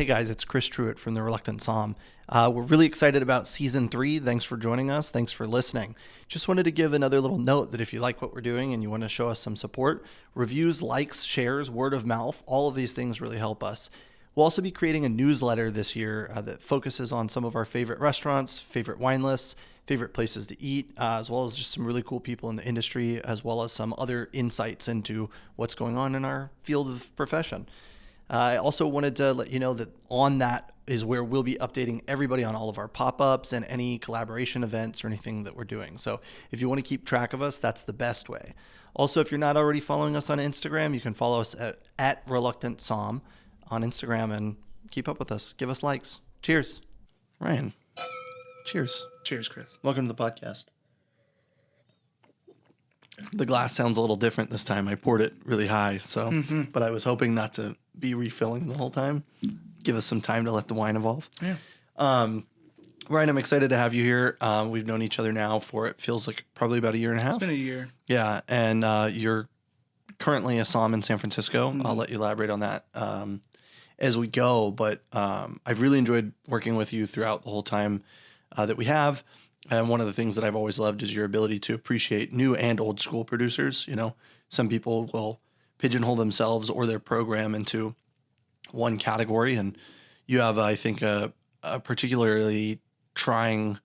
guys, it's Chris Truitt from the Reluctant Somm. We're really excited about season 3. Thanks for joining us. Thanks for listening. Just wanted to give another little note that if you like what we're doing and you want to show us some support, reviews, likes, shares, word of mouth, all of these things really help us. We'll also be creating a newsletter this year that focuses on some of our favorite restaurants, favorite wine lists, favorite places to eat, as well as just some really cool people in the industry, as well as some other insights into what's going on in our field of profession. I also wanted to let you know that on that is where we'll be updating everybody on all of our pop-ups and any collaboration events or anything that we're doing. So if you want to keep track of us, that's the best way. Also, if you're not already following us on Instagram, you can follow us at Reluctant Somm on Instagram and keep up with us. Give us likes. Cheers. Ryan. Cheers. Cheers, Chris. Welcome to the podcast. The glass sounds a little different this time. I poured it really high, but I was hoping not to be refilling the whole time. Give us some time to let the wine evolve. Yeah. Ryan, I'm excited to have you here. We've known each other now for, it feels like probably about a year and a half. It's been a year. Yeah, and you're currently a somm in San Francisco. I'll let you elaborate on that as we go, but I've really enjoyed working with you throughout the whole time that we have. And one of the things that I've always loved is your ability to appreciate new and old school producers. You know, some people will pigeonhole themselves or their program into one category. And you have, I think, a particularly trying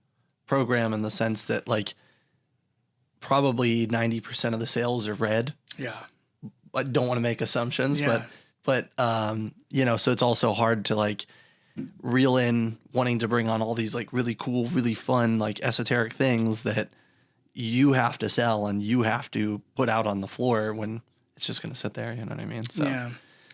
program in the sense that, like, probably 90% of the sales are red. Yeah. I don't want to make assumptions, Yeah. but you know, so it's also hard to, like, reel in wanting to bring on all these, like, really cool, really fun, like, esoteric things that you have to sell and you have to put out on the floor when it's just going to sit there. You know what I mean? So, Yeah.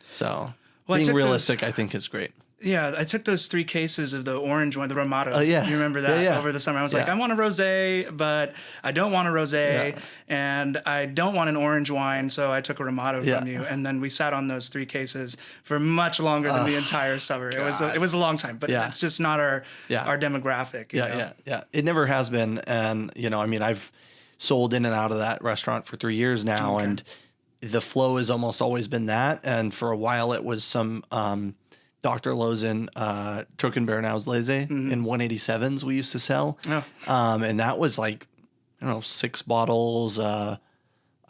So Well, being realistic, I think, is great. Yeah, I took those 3 cases of the orange one, the Ramato. Oh, yeah. You remember that Yeah. over the summer? I was like, Yeah. I want a rosé, but I don't want a rosé, Yeah. and I don't want an orange wine, so I took a Ramato Yeah. from you. And then we sat on those 3 cases for much longer than the entire summer. It was a long time, but Yeah. it's just not our demographic. You know? Yeah. It never has been. And, you know, I mean, I've sold in and out of that restaurant for 3 years now, and the flow has almost always been that. And for a while it was some Dr. Lozen Trockenbernau's Leze in 187s we used to sell. Oh. And that was like, I don't know, 6 bottles. I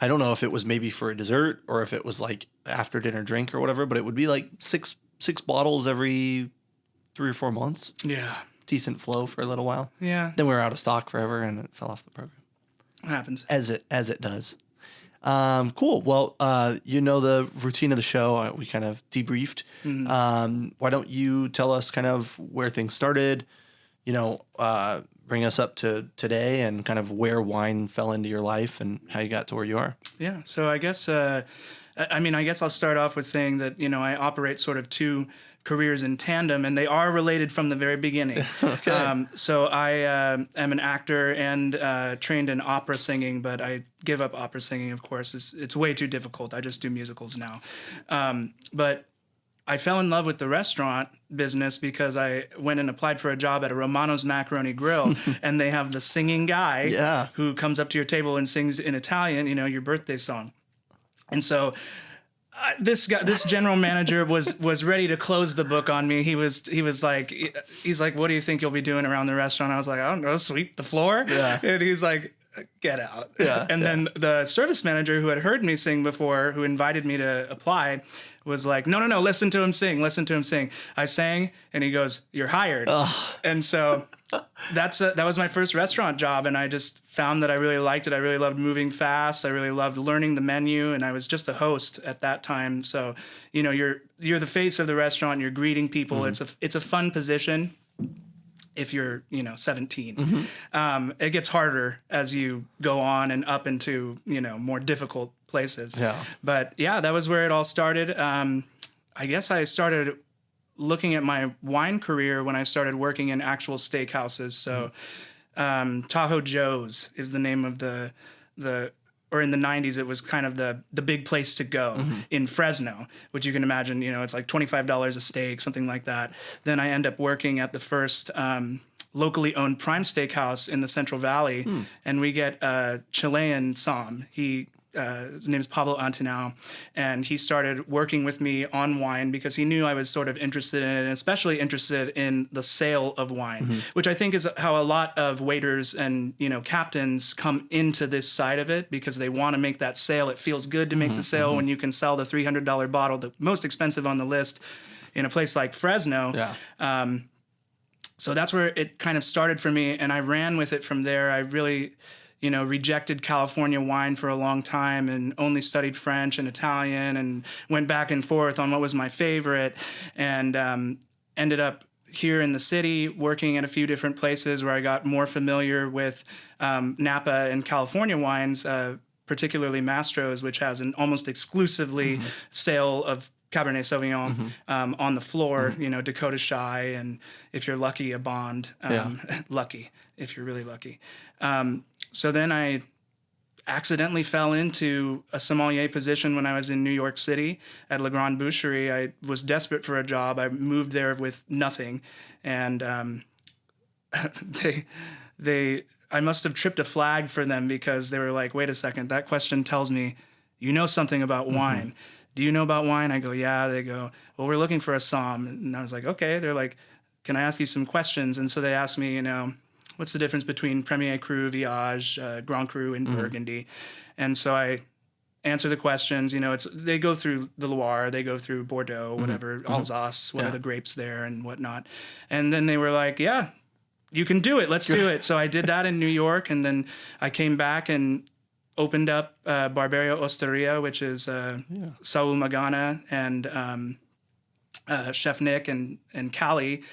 don't know if it was maybe for a dessert or if it was like after dinner drink or whatever, but it would be like six bottles every 3 or 4 months. Yeah. Decent flow for a little while. Yeah. Then we were out of stock forever and it fell off the program. It happens. As it does. Cool. Well, you know the routine of the show. We kind of debriefed. Why don't you tell us kind of where things started, you know, bring us up to today and kind of where wine fell into your life and how you got to where you are. Yeah. So I guess, I guess I'll start off with saying that, you know, I operate sort of 2 careers in tandem, and they are related from the very beginning. So I am an actor and trained in opera singing, but I give up opera singing, of course. It's way too difficult. I just do musicals now. But I fell in love with the restaurant business because I went and applied for a job at a Romano's Macaroni Grill, and they have the singing guy who comes up to your table and sings in Italian, you know, your birthday song. And so this general manager was ready to close the book on me. He's like, what do you think you'll be doing around the restaurant? I was like, I don't know, sweep the floor. Yeah. And he's like, get out. Yeah. And then the service manager who had heard me sing before, who invited me to apply, was like, no, listen to him sing. I sang, and he goes, you're hired. Ugh. And so that was my first restaurant job, and I just found that I really liked it. I really loved moving fast. I really loved learning the menu, and I was just a host at that time. So, you know, you're the face of the restaurant. You're greeting people. It's a fun position if you're, you know, 17. It gets harder as you go on and up into, you know, more difficult places. Yeah. But yeah, that was where it all started. I guess I started looking at my wine career when I started working in actual steakhouses. So Tahoe Joe's is the name of the or in the 90s, it was kind of the big place to go in Fresno, which you can imagine, you know, it's like $25 a steak, something like that. Then I end up working at the first locally owned prime steakhouse in the Central Valley, and we get a Chilean Somm. He his name is Pablo Antinao, and he started working with me on wine because he knew I was sort of interested in it, and especially interested in the sale of wine, which I think is how a lot of waiters and captains come into this side of it, because they want to make that sale. It feels good to make the sale when you can sell the $300 bottle, the most expensive on the list, in a place like Fresno. Yeah. So that's where it kind of started for me, and I ran with it from there. I really rejected California wine for a long time and only studied French and Italian and went back and forth on what was my favorite, and ended up here in the city working at a few different places where I got more familiar with Napa and California wines, particularly Mastro's, which has an almost exclusively sale of Cabernet Sauvignon on the floor, Dakota Shy, and if you're lucky, a Bond. Lucky, if you're really lucky. So then I accidentally fell into a sommelier position when I was in New York City at Le Grand Boucherie. I was desperate for a job. I moved there with nothing, and I must have tripped a flag for them, because they were like, wait a second, that question tells me you know something about wine. Do you know about wine? I go, yeah. They go, well, we're looking for a somm. And I was like, okay. They're like, can I ask you some questions? And so they asked me, what's the difference between Premier Cru, Viage, Grand Cru, and Burgundy? And so I answer the questions. They go through the Loire, they go through Bordeaux, whatever, Alsace, what are the grapes there and whatnot. And then they were like, yeah, you can do it. Let's do it. So I did that in New York, and then I came back and opened up Barberio Osteria, which is Saul Magana and Chef Nick and Callie,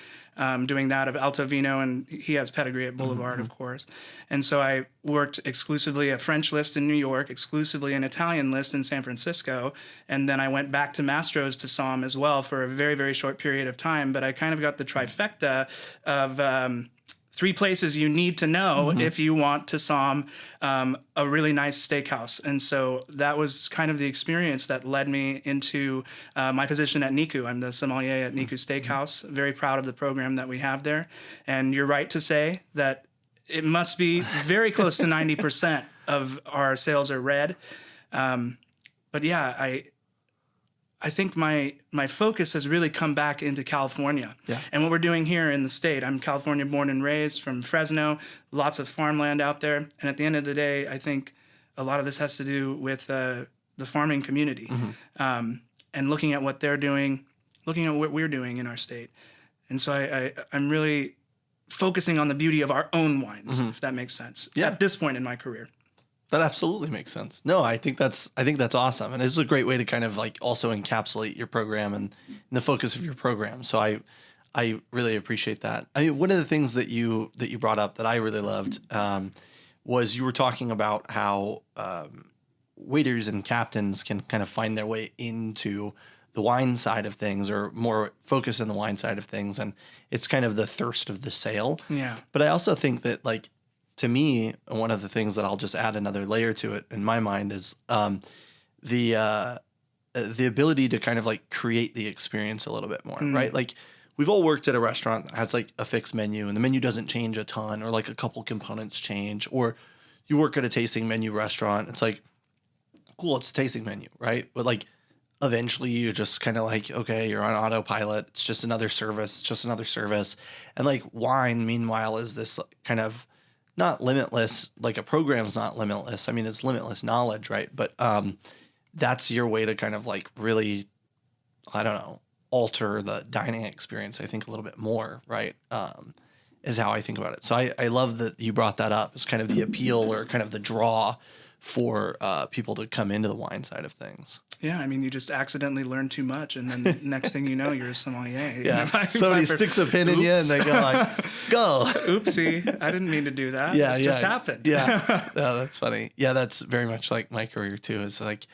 doing that of Alto Vino, and he has pedigree at Boulevard, of course. And so I worked exclusively a French list in New York, exclusively an Italian list in San Francisco, and then I went back to Mastro's to Somm as well for a very, very short period of time. But I kind of got the trifecta of 3 places you need to know if you want to somm a really nice steakhouse. And so that was kind of the experience that led me into my position at Niku. I'm the sommelier at Niku Steakhouse. Very proud of the program that we have there. And you're right to say that it must be very close to 90% of our sales are red. But yeah, I think my focus has really come back into California. Yeah. And what we're doing here in the state. I'm California born and raised, from Fresno, lots of farmland out there. And at the end of the day, I think a lot of this has to do with the farming community, and looking at what they're doing, looking at what we're doing in our state. And so I'm really focusing on the beauty of our own wines, if that makes sense, at this point in my career. That absolutely makes sense. No, I think that's awesome, and it's a great way to kind of like also encapsulate your program and the focus of your program. So I really appreciate that. I mean, one of the things that you brought up that I really loved was you were talking about how waiters and captains can kind of find their way into the wine side of things, or more focus on the wine side of things, and it's kind of the thirst of the sale. Yeah. But I also think that, like, to me, one of the things that I'll just add another layer to it in my mind is the ability to kind of like create the experience a little bit more, right? Like, we've all worked at a restaurant that has like a fixed menu, and the menu doesn't change a ton, or like a couple components change. Or you work at a tasting menu restaurant, it's like, cool, it's a tasting menu, right? But like, eventually you just kind of like, okay, you're on autopilot. It's just another service. It's just another service. And like wine, meanwhile, is this kind of not limitless, like a program's not limitless. I mean, it's limitless knowledge, right? But that's your way to kind of like really, I don't know, alter the dining experience, I think, a little bit more, right? Is how I think about it. So I love that you brought that up as kind of the appeal, or kind of the draw for people to come into the wine side of things. Yeah, I mean, you just accidentally learn too much, and then next thing you know, you're a sommelier. Yeah, somebody sticks a pin in you, and they go like, "Go." Oopsie, I didn't mean to do that. Yeah, it just happened. Yeah, that's funny. Yeah, that's very much like my career too. Is like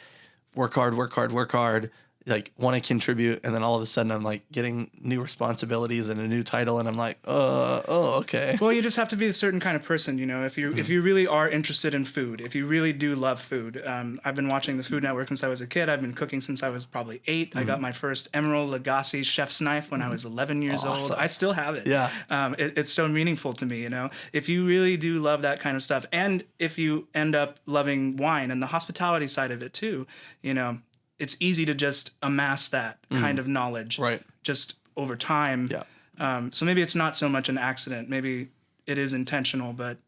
work hard, work hard, work hard. like want to contribute, and then all of a sudden I'm like getting new responsibilities and a new title, and I'm like, oh, okay. Well, you just have to be a certain kind of person, if you really are interested in food, if you really do love food. I've been watching the Food Network since I was a kid. I've been cooking since I was probably 8. I got my first Emerald Lagasse chef's knife when I was 11 years old. I still have it. Yeah. It's so meaningful to me, If you really do love that kind of stuff, and if you end up loving wine and the hospitality side of it too, it's easy to just amass that kind of knowledge, right, just over time. Yeah. So maybe it's not so much an accident. Maybe it is intentional, but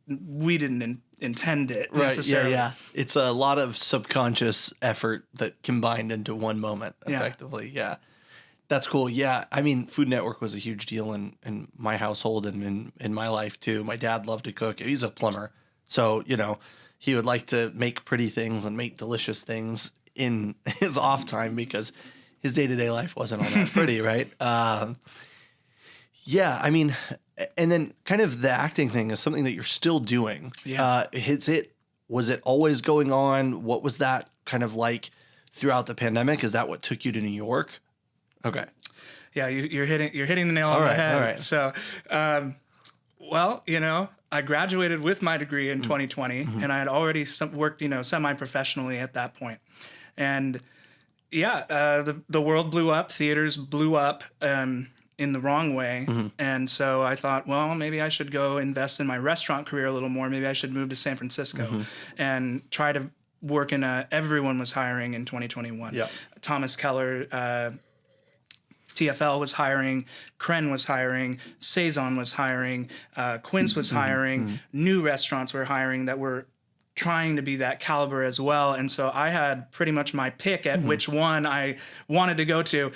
we didn't intend it necessarily. Yeah. It's a lot of subconscious effort that combined into one moment, effectively. Yeah. That's cool. Yeah. I mean, Food Network was a huge deal in my household and in my life too. My dad loved to cook. He's a plumber. So, he would like to make pretty things and make delicious things in his off time because his day-to-day life wasn't all that pretty, right? Yeah, I mean, and then kind of the acting thing is something that you're still doing. Yeah. Was it always going on? What was that kind of like throughout the pandemic? Is that what took you to New York? Okay. Yeah, you're hitting the nail on the head. All right. So, I graduated with my degree in 2020, and I had already worked, semi-professionally at that point. And the world blew up, theaters blew up in the wrong way. And so I thought, well, maybe I should go invest in my restaurant career a little more. Maybe I should move to San Francisco and try to work in everyone was hiring in 2021. Yeah. Thomas Keller, TFL was hiring, Kren was hiring, Saison was hiring, Quince was hiring, new restaurants were hiring that were trying to be that caliber as well. And so I had pretty much my pick at which one I wanted to go to.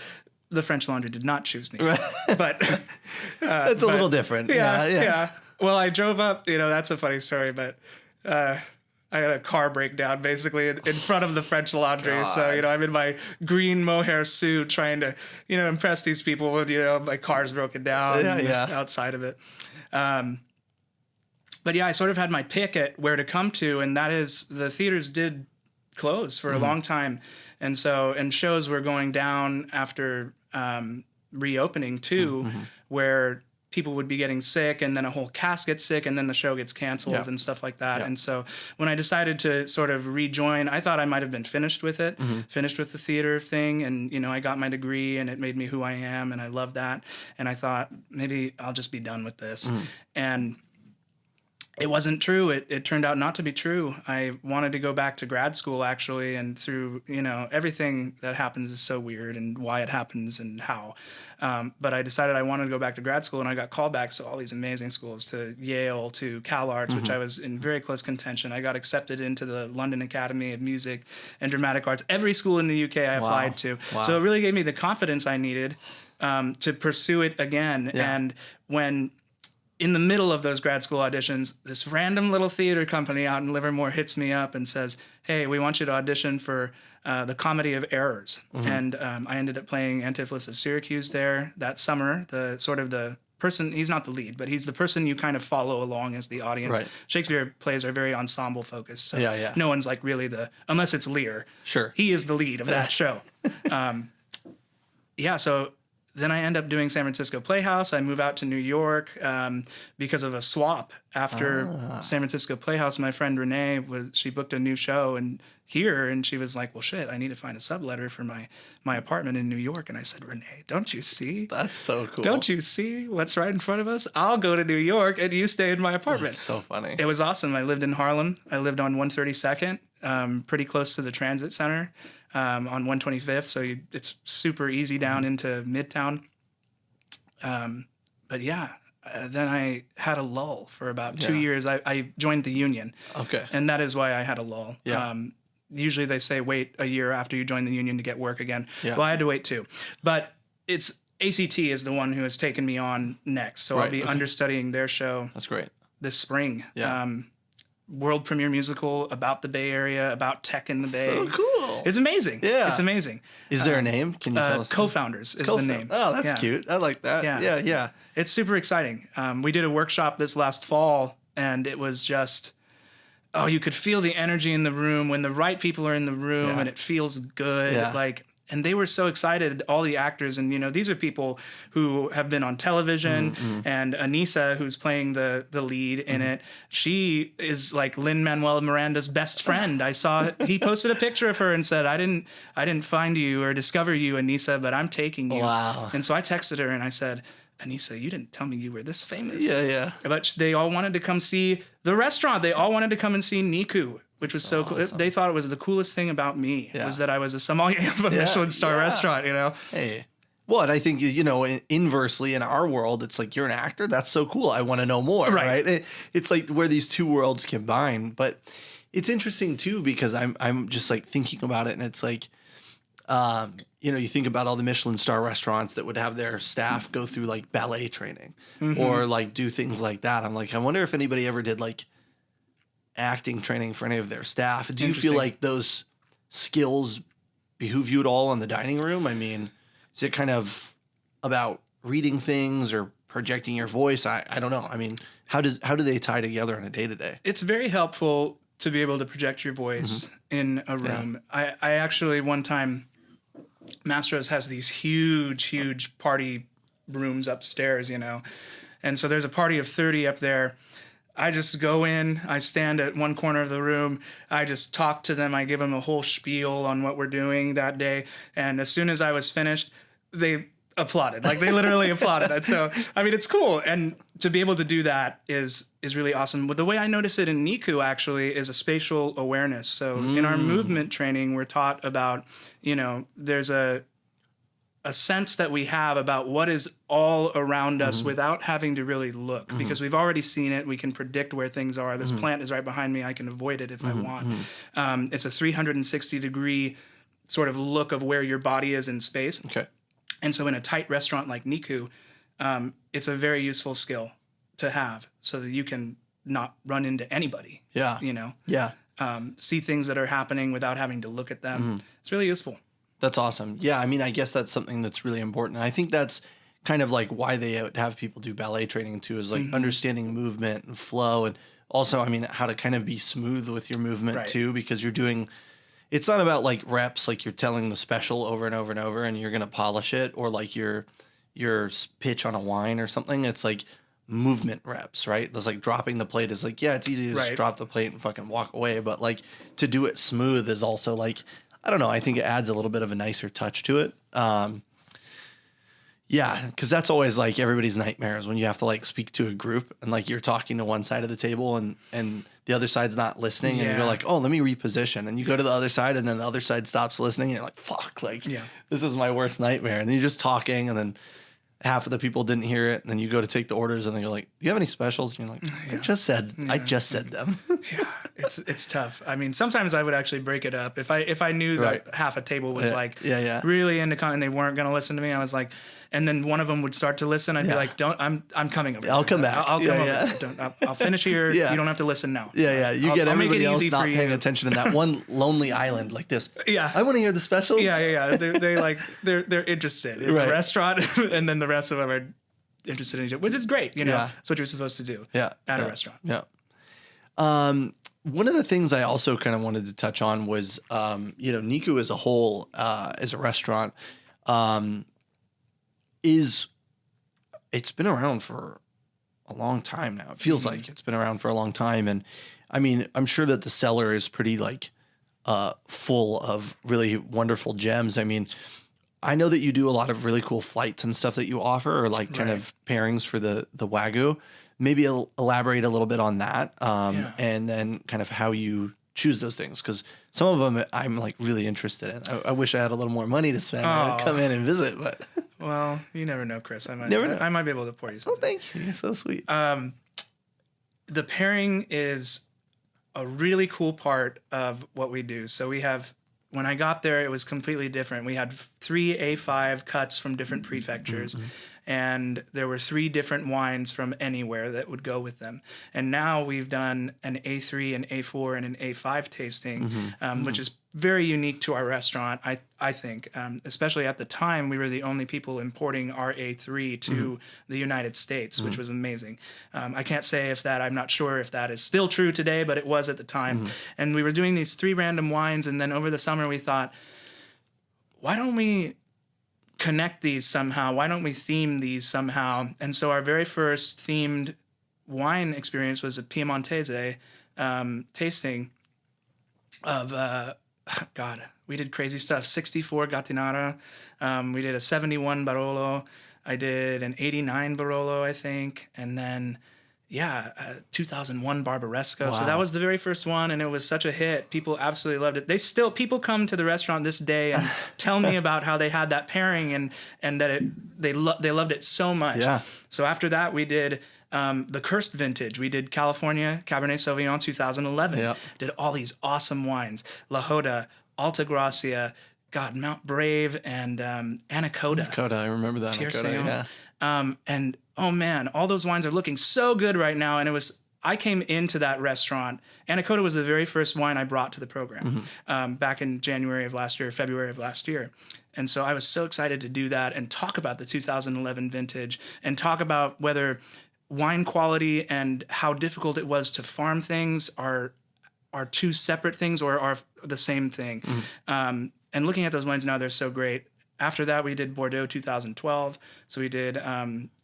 The French Laundry did not choose me, but that's a little different. Yeah. Well, I drove up, that's a funny story, but I had a car breakdown basically in front of the French Laundry. God. So, I'm in my green mohair suit trying to, impress these people when, my car's broken down outside of it. But I sort of had my pick at where to come to, and that is the theaters did close for a long time. And shows were going down after reopening too, where people would be getting sick and then a whole cast gets sick and then the show gets canceled and stuff like that. And so when I decided to sort of rejoin, I thought I might have been finished with it, finished with the theater thing. And, I got my degree and it made me who I am. And I love that. And I thought maybe I'll just be done with this. And it wasn't true. It turned out not to be true. I wanted to go back to grad school, actually, and through, everything that happens is so weird and why it happens and how. But I decided I wanted to go back to grad school, and I got callbacks to all these amazing schools, to Yale, to CalArts, which I was in very close contention. I got accepted into the London Academy of Music and Dramatic Arts. Every school in the UK I applied to. Wow. So it really gave me the confidence I needed to pursue it again. Yeah. And when in the middle of those grad school auditions, this random little theater company out in Livermore hits me up and says, hey, we want you to audition for the Comedy of Errors. And I ended up playing Antipholus of Syracuse there that summer, the person, he's not the lead, but he's the person you kind of follow along as the audience. Right. Shakespeare plays are very ensemble focused. So no one's like really unless it's Lear. Sure. He is the lead of that show. So then I end up doing San Francisco Playhouse. I move out to New York because of a swap. After San Francisco Playhouse, my friend Renee, she booked a new show and she was like, well, shit, I need to find a subletter for my apartment in New York. And I said, Renee, don't you see? That's so cool. Don't you see what's right in front of us? I'll go to New York and you stay in my apartment. That's so funny. It was awesome. I lived in Harlem. I lived on 132nd, pretty close to the transit center. On 125th, so it's super easy down into Midtown. But then I had a lull for about 2 years. I joined the union. Okay. And that is why I had a lull. Yeah. Usually they say wait a year after you join the union to get work again. Yeah. Well, I had to wait too. But ACT is the one who has taken me on next. So I'll be understudying their show. That's great. This spring. Yeah. World premiere musical about the Bay Area, about tech in the Bay. So cool. It's amazing. Yeah. It's amazing. Is there a name? Can you tell us? Co-Founders is the name. Oh, that's cute. I like that. Yeah. It's super exciting. We did a workshop this last fall, and it was just, you could feel the energy in the room when the right people are in the room, and it feels good. Yeah. Like, And they were so excited, all the actors. And, these are people who have been on television. And Anissa, who's playing the lead in it, she is like Lin-Manuel Miranda's best friend. I saw he posted a picture of her and said, I didn't find you or discover you, Anissa, but I'm taking you. Wow. And so I texted her and I said, Anissa, you didn't tell me you were this famous. Yeah. But they all wanted to come see the restaurant. They all wanted to come and see Niku, which was so cool. Awesome. They thought it was the coolest thing about me was that I was a sommelier of a Michelin star restaurant, Hey. Well, and I think, inversely in our world, it's like, you're an actor. That's so cool. I want to know more, right? It's like where these two worlds combine. But it's interesting, too, because I'm just like thinking about it. And it's like, you think about all the Michelin star restaurants that would have their staff go through like ballet training or like do things like that. I'm like, I wonder if anybody ever did like acting training for any of their staff. Do you feel like those skills behoove you at all in the dining room? I mean, is it kind of about reading things or projecting your voice? I don't know. I mean, how do they tie together on a day-to-day? It's very helpful to be able to project your voice in a room. I actually, one time, Mastro's has these huge party rooms upstairs, and so there's a party of 30 up there. I just go in, I stand at one corner of the room, I just talk to them, I give them a whole spiel on what we're doing that day, and as soon as I was finished, they applauded. Like, they literally applauded. And so, I mean, it's cool, and to be able to do that is really awesome. But the way I notice it in Niku, actually, is a spatial awareness. So in our movement training, we're taught about, there's a sense that we have about what is all around us without having to really look, because we've already seen it. We can predict where things are. This plant is right behind me. I can avoid it if I want. It's a 360-degree sort of look of where your body is in space. Okay. And so in a tight restaurant like Niku, it's a very useful skill to have so that you can not run into anybody. Yeah. Yeah. See things that are happening without having to look at them. It's really useful. That's awesome. Yeah, I mean, I guess that's something that's really important. I think that's kind of like why they would have people do ballet training too, is like understanding movement and flow, and also, I mean, how to kind of be smooth with your movement too, because you're doing. It's not about like reps, like you're telling the special over and over and over, and you're gonna polish it, or like your pitch on a wine or something. It's like movement reps, right? There's like dropping the plate is like, yeah, it's easy to just drop the plate and fucking walk away, but like to do it smooth is also like, I don't know. I think it adds a little bit of a nicer touch to it. Yeah, because that's always like everybody's nightmares when you have to like speak to a group and like you're talking to one side of the table and the other side's not listening, and you go like, oh, let me reposition, and you go to the other side and then the other side stops listening, and you're like, fuck, like this is my worst nightmare. And then you're just talking, and then half of the people didn't hear it, and then you go to take the orders, and then you're like, do you have any specials? And you're like, I just said them. It's tough. I mean, sometimes I would actually break it up if I knew that half a table was really into and they weren't going to listen to me. I was like, and then one of them would start to listen. I'd be like, I'm coming over. I'll come back. I'll come over. I'll finish here. You don't have to listen now. You get everybody else not paying attention in that one lonely island like this. I want to hear the specials. They're interested in the restaurant, and then the rest of them are interested in each other, which is great. That's what you're supposed to do at a restaurant. One of the things I also kind of wanted to touch on was, Niku as a whole, as a restaurant, it's been around for a long time now. It feels like it's been around for a long time. And I mean, I'm sure that the cellar is pretty like full of really wonderful gems. I mean, I know that you do a lot of really cool flights and stuff that you offer, or like kind of pairings for the Wagyu. Maybe elaborate a little bit on that, and then kind of how you choose those things, because some of them I'm like really interested in. I wish I had a little more money to spend to come in and visit, but well, you never know, Chris. I might be able to pour you something. Oh, thank you. You're so sweet. The pairing is a really cool part of what we do. So we have. When I got there, it was completely different. We had 3 A5 cuts from different prefectures, and there were 3 different wines from anywhere that would go with them. And now we've done an A3, an A4, and an A5 tasting, which is very unique to our restaurant, I think. Especially at the time, we were the only people importing our A3 to the United States, which was amazing. I can't say I'm not sure if that is still true today, but it was at the time. And we were doing these 3 random wines, and then over the summer we thought, why don't we connect these somehow? Why don't we theme these somehow? And so our very first themed wine experience was a Piemontese tasting of, God, we did crazy stuff. 64 Gattinara. We did a 71 Barolo. I did an 89 Barolo, I think. And then, 2001 Barbaresco. Wow. So that was the very first one, and it was such a hit. People absolutely loved it. People come to the restaurant this day and tell me about how they had that pairing and that they loved it so much. Yeah. So after that, we did the Cursed Vintage. We did California Cabernet Sauvignon 2011. Yeah. Did all these awesome wines. La Joda, Alta Gracia, Mount Brave, and Anacoda. Anacoda, I remember that. Pierre Anacoda, Saillon. yeah. And oh man, all those wines are looking so good right now. And I came into that restaurant. Anacoda was the very first wine I brought to the program back in February of last year. And so I was so excited to do that and talk about the 2011 vintage and talk about whether wine quality and how difficult it was to farm things are two separate things or are the same thing. And looking at those wines now, they're so great. After that, we did Bordeaux 2012. So we did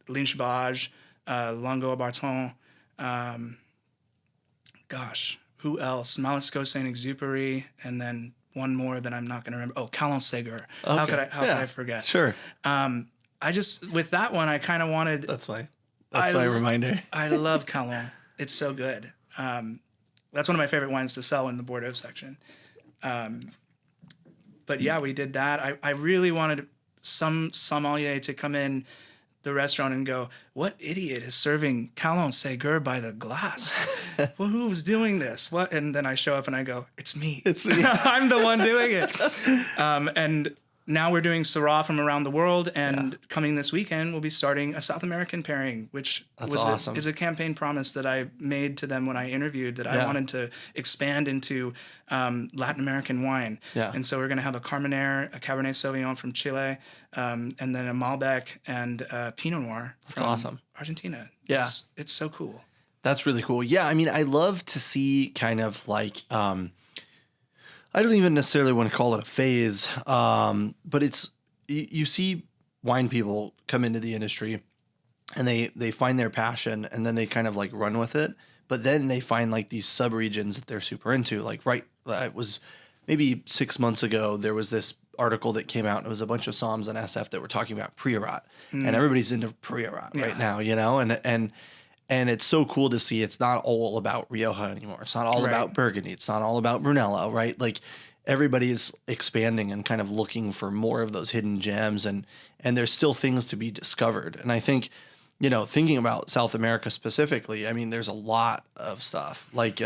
Linge Bage, Longo Barton. Who else? Malisco Saint-Exupéry, and then one more that I'm not going to remember. Oh, Calon Ségur. Okay. How could I forget? Sure. With that one, I kind of wanted... That's my reminder. I love Calon. It's so good. That's one of my favorite wines to sell in the Bordeaux section. But yeah, we did that. I really wanted some sommelier to come in the restaurant and go, what idiot is serving Calon Ségur by the glass? Well, who was doing this? What? And then I show up and I go, it's me. It's me. I'm the one doing it. And now we're doing Syrah from around the world, and coming this weekend, we'll be starting a South American pairing, which is a campaign promise that I made to them when I interviewed, that I wanted to expand into Latin American wine. Yeah. And so we're going to have a Carmenere, a Cabernet Sauvignon from Chile, and then a Malbec and a Pinot Noir from Argentina. Yeah. It's so cool. That's really cool. Yeah, I mean, I love to see kind of like... I don't even necessarily want to call it a phase, but it's you see wine people come into the industry and they find their passion and then they kind of like run with it, but then they find like these sub-regions that they're super into. Like it was maybe 6 months ago, there was this article that came out and it was a bunch of Somms and SF that were talking about Priorat, and everybody's into Priorat right now, you know, and it's so cool to see it's not all about Rioja anymore. It's not all about Burgundy. It's not all about Brunello, right? Like everybody is expanding and kind of looking for more of those hidden gems, and there's still things to be discovered. And I think, you know, thinking about South America specifically, I mean, there's a lot of stuff. Like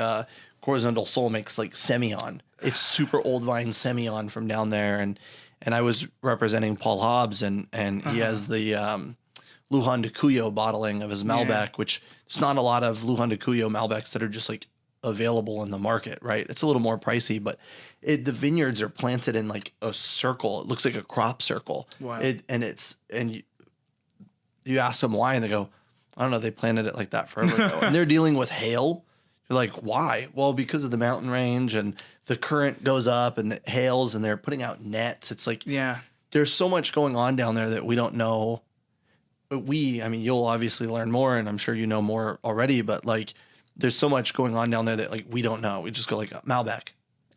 Corazon del Sol makes like Semillon. It's super old vine Semillon from down there. And I was representing Paul Hobbs, and he has the Lujan de Cuyo bottling of his Malbec, which there's not a lot of Lujan de Cuyo Malbecs that are just like available in the market, right? It's a little more pricey, but the vineyards are planted in like a circle. It looks like a crop circle. Wow. You ask them why, and they go, I don't know, they planted it like that forever ago. And they're dealing with hail. You're like, why? Well, because of the mountain range and the current goes up and it hails, and they're putting out nets. It's like, there's so much going on down there that we don't know. I mean, you'll obviously learn more, and I'm sure you know more already, but like there's so much going on down there that like we don't know. We just go like Malbec.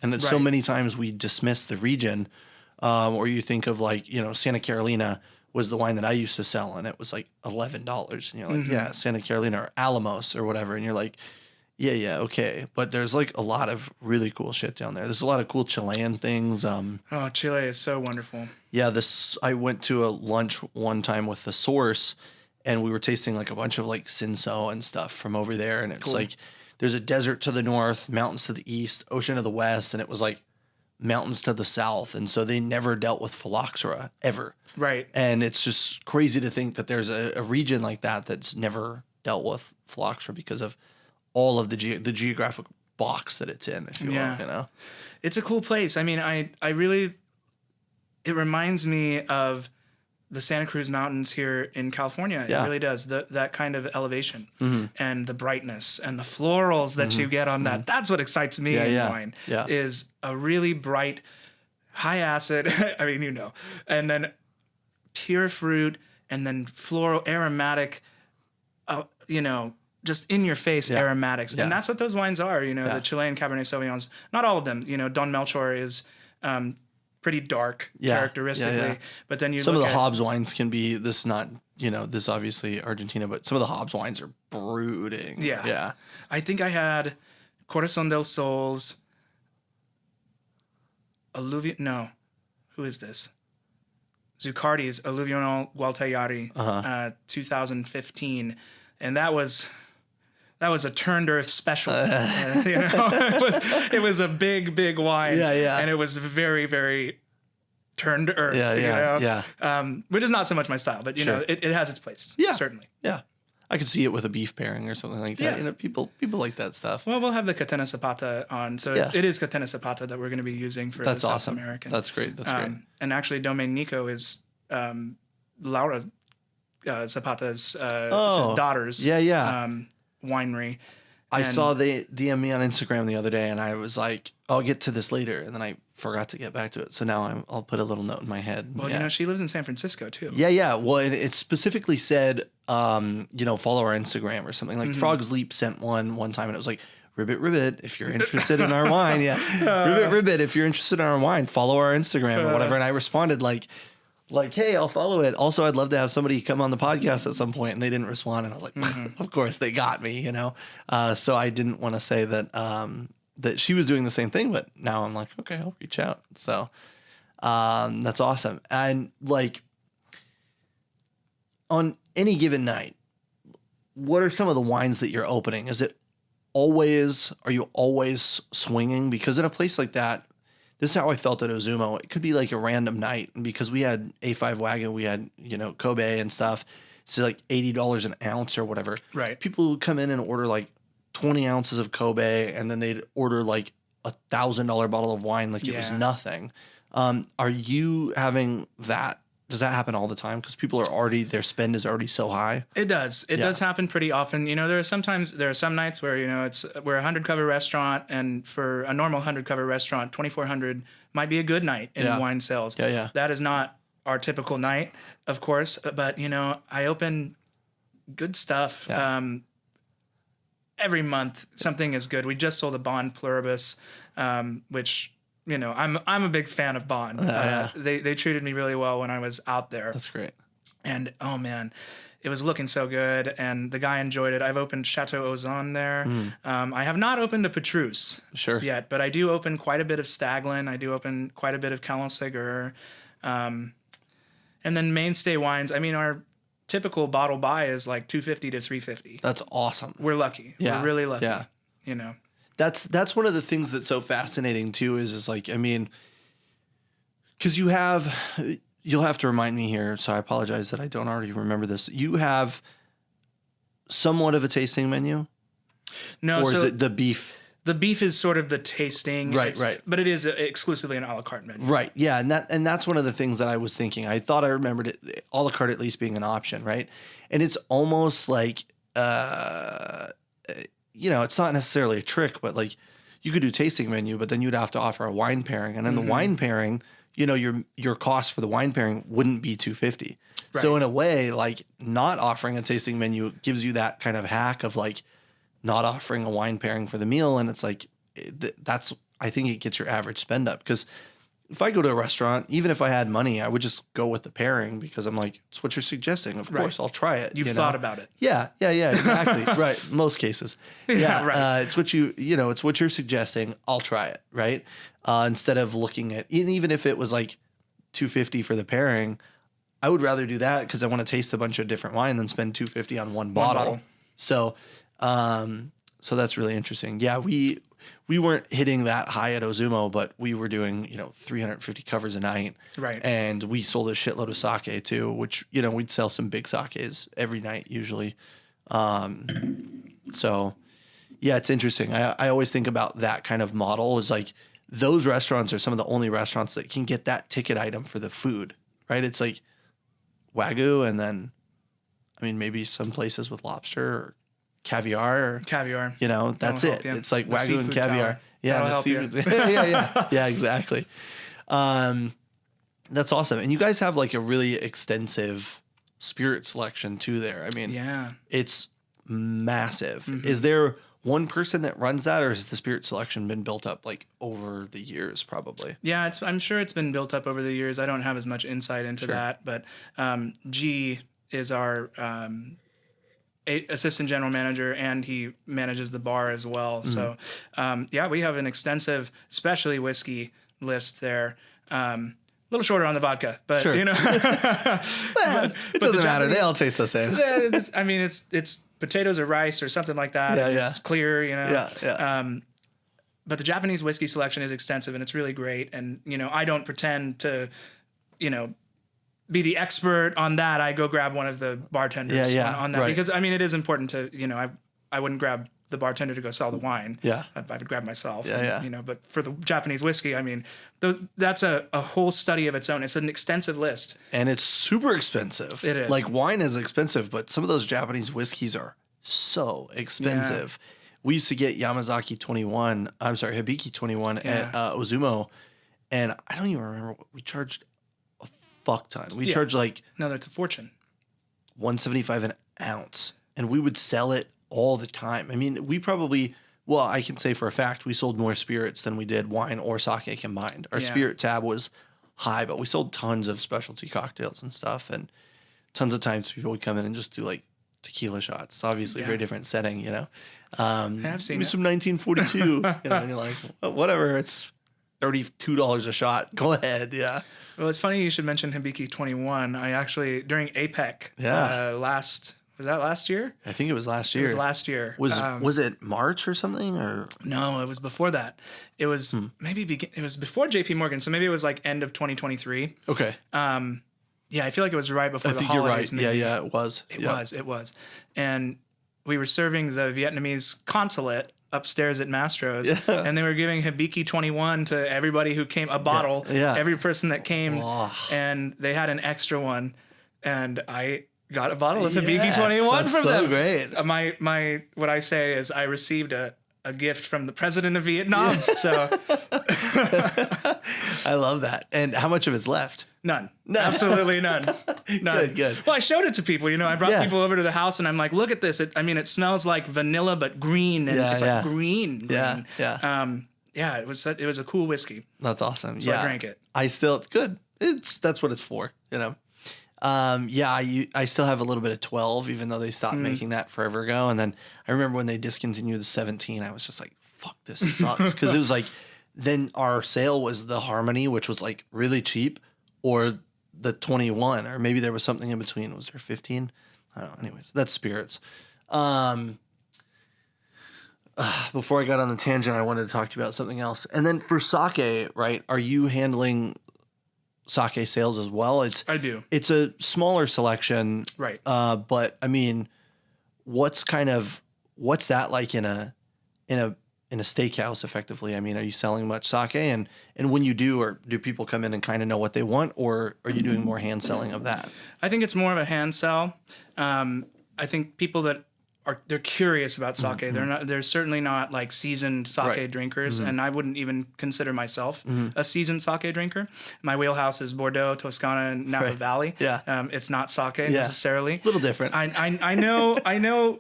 And then so many times we dismiss the region, or you think of like, you know, Santa Carolina was the wine that I used to sell, and it was like $11. And you're like, Santa Carolina or Alamos or whatever. And you're like, yeah, okay. But there's like a lot of really cool shit down there. There's a lot of cool Chilean things. Oh, Chile is so wonderful. Yeah, I went to a lunch one time with The Source, and we were tasting like a bunch of like Cinsault and stuff from over there. And it's like there's a desert to the north, mountains to the east, ocean to the west, and it was like mountains to the south. And so they never dealt with phylloxera ever. Right. And it's just crazy to think that there's a region like that that's never dealt with phylloxera because of all of the geographic box that it's in, if you will, you know? It's a cool place. I mean, I really, it reminds me of the Santa Cruz Mountains here in California. It really does. That kind of elevation and the brightness and the florals that you get on that. That's what excites me in wine, is a really bright, high acid. I mean, and then pure fruit, and then floral, aromatic, just in your face aromatics. Yeah. And that's what those wines are, the Chilean Cabernet Sauvignons. Not all of them, Don Melchor is pretty dark characteristically. Yeah. But then some of the Hobbs wines can be, this is not, this obviously Argentina, but some of the Hobbs wines are brooding. Yeah. Yeah. I think I had Corazon del Sol's who is this? Zuccardi's Alluvional Gualtellari, 2015. And that was a turned earth special. It was a big wine. Yeah. And it was very, very turned earth. Which is not so much my style, but it has its place. Yeah. Certainly. Yeah. I could see it with a beef pairing or something like that. Yeah. People like that stuff. Well, we'll have the Catena Zapata on. So it is Catena Zapata that we're going to be using for the South American. That's great. That's great. And actually, Domaine Nico is Laura Zapata's his daughter's winery. I saw they DM me on Instagram the other day, and I was like, I'll get to this later, and then I forgot to get back to it. So now I'll put a little note in my head. Well, she lives in San Francisco too. Yeah. Well, it specifically said, follow our Instagram or something. Like Frog's Leap sent one time, and it was like, Ribbit, if you're interested in our wine. Yeah. Ribbit, if you're interested in our wine, follow our Instagram or whatever. And I responded like, hey, I'll follow it. Also, I'd love to have somebody come on the podcast at some point, and they didn't respond. And I was like, of course, they got me, So I didn't want to say that that she was doing the same thing, but now I'm like, okay, I'll reach out. So that's awesome. And like on any given night, what are some of the wines that you're opening? Are you always swinging? Because in a place like that, this is how I felt at Ozumo. It could be like a random night. And because we had A5 Wagyu, we had, Kobe and stuff. It's like $80 an ounce or whatever. Right. People would come in and order like 20 ounces of Kobe, and then they'd order like $1,000 bottle of wine like it was nothing. Are you having that? Does that happen all the time? Because people are their spend is already so high. It does. It does happen pretty often. There are some nights where, we're a 100 cover restaurant, and for a normal 100 cover restaurant, 2,400 might be a good night in wine sales. Yeah. That is not our typical night, of course, but I open good stuff. Every month something is good. We just sold a Bond Pluribus, which I'm a big fan of Bond. They treated me really well when I was out there. That's great. And oh man, it was looking so good, and the guy enjoyed it. I've opened Chateau Ozon there. I have not opened a Petrus yet, but I do open quite a bit of Staglin. I do open quite a bit of Calon Segur. And then mainstay wines. I mean, our typical bottle buy is like $250 to $350. That's awesome. We're lucky. Yeah. We're really lucky. Yeah. That's one of the things that's so fascinating too. Is like, I mean, because you'll have to remind me here. So I apologize that I don't already remember this. You have somewhat of a tasting menu. No, or is it the beef? The beef is sort of the tasting. Right. But it is exclusively an a la carte menu. Right. Yeah. And that's one of the things that I was thinking. I thought I remembered it, a la carte at least being an option. Right. And it's almost like, it's not necessarily a trick, but like you could do tasting menu, but then you'd have to offer a wine pairing. And then the wine pairing, your cost for the wine pairing wouldn't be $250. Right. So in a way, like not offering a tasting menu gives you that kind of hack of like, not offering a wine pairing for the meal. And it's like, I think it gets your average spend up. Because if I go to a restaurant, even if I had money, I would just go with the pairing because I'm like, it's what you're suggesting. Of course, I'll try it. You've thought about it. Yeah, exactly. Right. Most cases. Yeah. Right. It's what it's what you're suggesting. I'll try it. Right. Instead of looking at, even if it was like $250 for the pairing, I would rather do that because I want to taste a bunch of different wine than spend $250 on one bottle. So that's really interesting. Yeah, we weren't hitting that high at Ozumo, but we were doing 350 covers a night. Right. And we sold a shitload of sake too, which we'd sell some big sakes every night usually. So yeah, it's interesting. I always think about that kind of model is like those restaurants are some of the only restaurants that can get that ticket item for the food, right? It's like Wagyu, and then maybe some places with lobster or caviar. That's it. It's like Wagyu and caviar. Yeah, the seafood. Yeah, exactly. That's awesome. And you guys have like a really extensive spirit selection too there. I mean, Yeah. it's massive. Is there one person that runs that, or has the spirit selection been built up like over the years probably? Yeah, I'm sure it's been built up over the years. I don't have as much insight into that, but G is our assistant general manager, and he manages the bar as well. So, yeah, we have an extensive specialty whiskey list there. A little shorter on the vodka, but Sure. you know, It doesn't matter. They all taste the same. I mean, it's potatoes or rice or something like that. Yeah, and yeah. It's clear, you know. Yeah, yeah. But the Japanese whiskey selection is extensive, and it's really great. And you know, I don't pretend to, you know, be the expert on that. I go grab one of the bartenders on that right. because I mean, it is important to, you know, I wouldn't grab the bartender to go sell the wine. Yeah. I would grab myself. Yeah, and, yeah. You know, but for the Japanese whiskey, I mean, that's a whole study of its own. It's an extensive list. And it's super expensive. It is. Like wine is expensive, but some of those Japanese whiskeys are so expensive. We used to get Hibiki 21 at Ozumo, and I don't even remember what we charged a fuck ton. We charged like No, that's a fortune. $175 an ounce, and we would sell it all the time. I mean, I can say for a fact we sold more spirits than we did wine or sake combined. Our spirit tab was high, but we sold tons of specialty cocktails and stuff, and tons of times people would come in and just do like tequila shots. It's obviously a very different setting, you know. I've seen it. it. From 1942, you know, and you're like, well, whatever, it's $32 a shot. Go ahead, yeah. Well, it's funny you should mention Hibiki 21. I actually, during APEC, was that last year? I think it was last year. It was last year. Was it March or something? Or no, it was before that. It was it was before JP Morgan, so maybe it was like end of 2023. Okay. Yeah, I feel like it was right before I the think you're holidays. right. Maybe. Yeah, it was. It was. And we were serving the Vietnamese consulate upstairs at Mastro's, and they were giving Hibiki 21 to everybody who came, a bottle, every person that came, and they had an extra one, and I got a bottle of Hibiki 21 from them. Great. My what I say is I received a gift from the president of Vietnam. So I love that. And how much of it's left? None. Absolutely none. Good. Well, I showed it to people. You know, I brought people over to the house, and I'm like, look at this. It smells like vanilla, but green, and it's like green. Yeah. It was a cool whiskey. That's awesome. So I drank it. Good. That's what it's for, you know. I still have a little bit of 12, even though they stopped making that forever ago. And then I remember when they discontinued the 17, I was just like, fuck, this sucks. Because it was like, then our sale was the Harmony, which was like really cheap, or the 21, or maybe there was something in between. Was there 15? I don't know. Anyways, that's spirits. Before I got on the tangent, I wanted to talk to you about something else. And then for sake, right, are you handling sake sales as well? I do. It's a smaller selection. Right. But I mean, what's that like in a steakhouse effectively? I mean, are you selling much sake? And when you do, or do people come in and kind of know what they want, or are you doing more hand selling of that? I think it's more of a hand sell. I think people that they're curious about sake. They're certainly not like seasoned sake drinkers, and I wouldn't even consider myself a seasoned sake drinker. My wheelhouse is Bordeaux, Toscana, and Napa Valley. Yeah. It's not sake necessarily. A little different. I know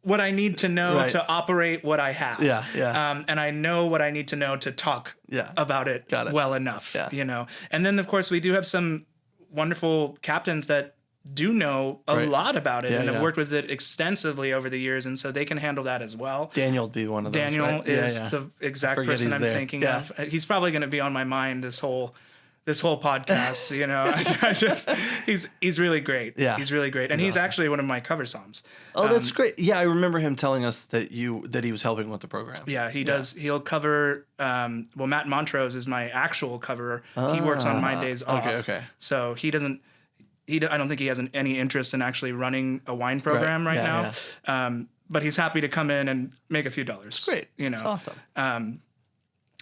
what I need to know to operate what I have. Yeah. And I know what I need to know to talk about it well enough. Yeah. You know. And then of course we do have some wonderful captains that do know a lot about it and have worked with it extensively over the years, and so they can handle that as well. Daniel would be one of those. Daniel right? is the exact person I'm thinking of. He's probably going to be on my mind this whole podcast. You know, he's really great. Yeah, he's really great, and he's actually one of my cover somms. Oh, that's great. Yeah, I remember him telling us that he was helping with the program. Yeah, he does. He'll cover. Matt Montrose is my actual coverer. He works on my days off. Okay. So he doesn't. I don't think he has any interest in actually running a wine program right now. Yeah. But he's happy to come in and make a few dollars. Great. You know. That's awesome.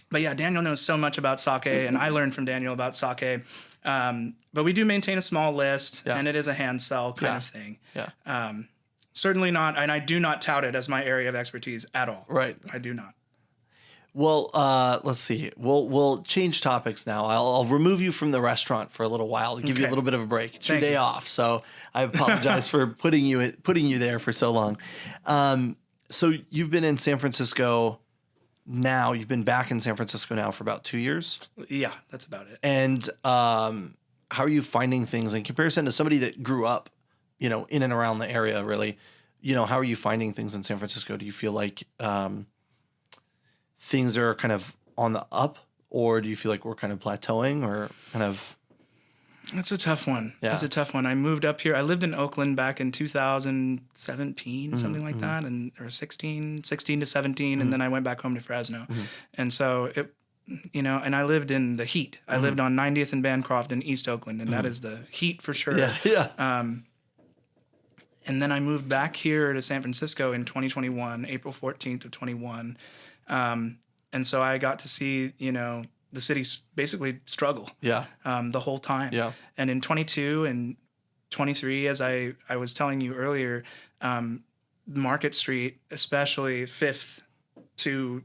But yeah, Daniel knows so much about sake, and I learned from Daniel about sake. But we do maintain a small list, and it is a hand sell kind of thing. Yeah. Certainly not, and I do not tout it as my area of expertise at all. Right. I do not. Well, let's see. We'll change topics now. I'll remove you from the restaurant for a little while to give you a Okay. little bit of a break. It's your Thank day you. off, so I apologize for putting you there for so long. So you've been in San Francisco now. You've been back in San Francisco now for about 2 years. Yeah, that's about it. And how are you finding things in comparison to somebody that grew up, in and around the area? Really, how are you finding things in San Francisco? Do you feel like things are kind of on the up, or do you feel like we're kind of plateauing, or kind of? That's a tough one. Yeah. That's a tough one. I moved up here. I lived in Oakland back in 2017, something like that, or 16 to 17, and then I went back home to Fresno. And so it, and I lived in the heat. I lived on 90th and Bancroft in East Oakland, and that is the heat for sure. Yeah. And then I moved back here to San Francisco in 2021, April 14th of 21. And so I got to see, the city basically struggle Yeah. the whole time. Yeah. And in 22 and 23, as I was telling you earlier, Market Street, especially 5th to,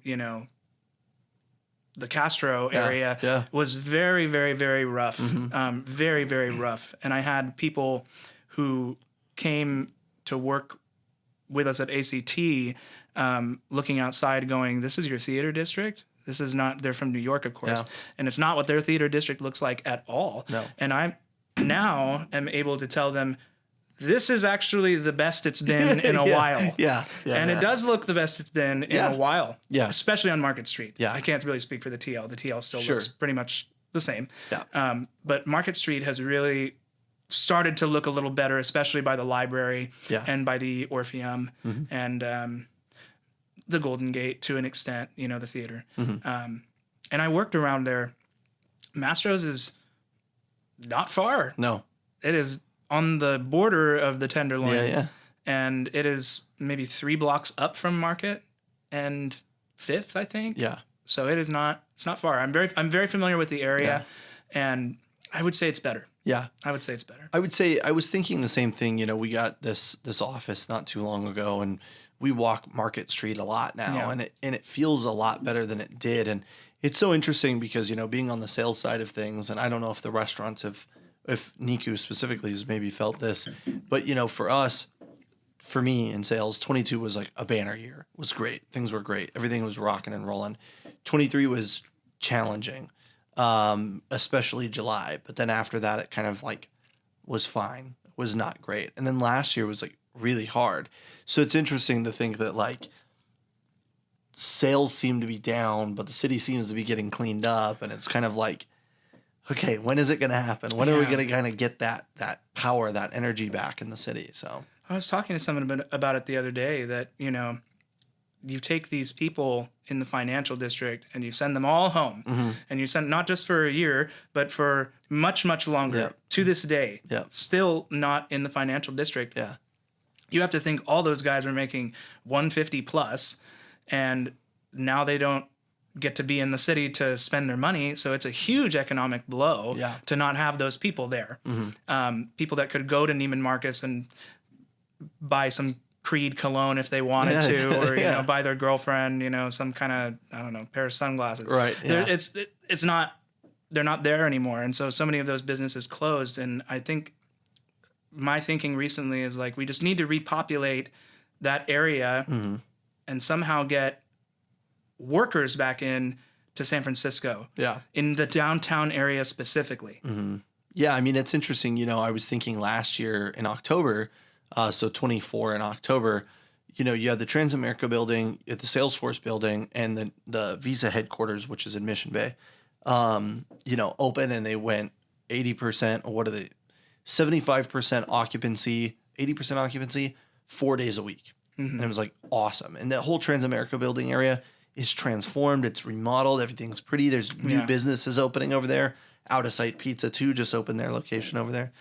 the Castro area, Yeah. was very, very, very rough. Very, very rough. And I had people who came to work with us at ACT looking outside going, this is your theater district? This is not, they're from New York, of course. Yeah. And it's not what their theater district looks like at all. No. And I now am able to tell them, this is actually the best it's been in a while. Yeah. And it does look the best it's been in a while. Yeah. Especially on Market Street. Yeah. I can't really speak for the TL. The TL still Sure. looks pretty much the same. Yeah. But Market Street has really started to look a little better, especially by the library and by the Orpheum and the Golden Gate to an extent, the theater. And I worked around there. Mastro's is not far. No. It is on the border of the Tenderloin. Yeah. And it is maybe 3 blocks up from Market and 5th, I think. Yeah. So it's not far. I'm very familiar with the area, and I would say it's better. Yeah. I would say it's better. I would say I was thinking the same thing. We got this office not too long ago, and we walk Market Street a lot now, and it feels a lot better than it did. And it's so interesting because being on the sales side of things, and I don't know if the restaurants if Niku specifically has maybe felt this, but for me in sales, 22 was like a banner year. It was great. Things were great. Everything was rocking and rolling. 23 was challenging. Especially July, but then after that, it kind of like was fine. It was not great. And then last year was like really hard. So it's interesting to think that like sales seem to be down, but the city seems to be getting cleaned up. And it's kind of like, okay, when is it going to happen? When are we going to kind of get that power, that energy back in the city? So I was talking to someone about it the other day that, you take these people in the financial district and you send them all home, and you send not just for a year, but for much, much longer to this day, still not in the financial district. Yeah. You have to think all those guys were making 150 plus, and now they don't get to be in the city to spend their money. So it's a huge economic blow to not have those people there. People that could go to Neiman Marcus and buy some Creed cologne if they wanted to, or buy their girlfriend, some kind of, I don't know, pair of sunglasses. Right. Yeah. It's not, they're not there anymore, and so many of those businesses closed. And I think my thinking recently is like we just need to repopulate that area and somehow get workers back in to San Francisco. Yeah. In the downtown area specifically. Yeah, I mean it's interesting. I was thinking last year in October. So 24 in October, you had the Transamerica building, you had the Salesforce building, and the Visa headquarters, which is in Mission Bay, open, and they went 80%, or what are they, 75% occupancy, 80% occupancy, 4 days a week. And it was like awesome. And that whole Transamerica building area is transformed. It's remodeled. Everything's pretty. There's new businesses opening over there. Out of Sight Pizza too just opened their location over there.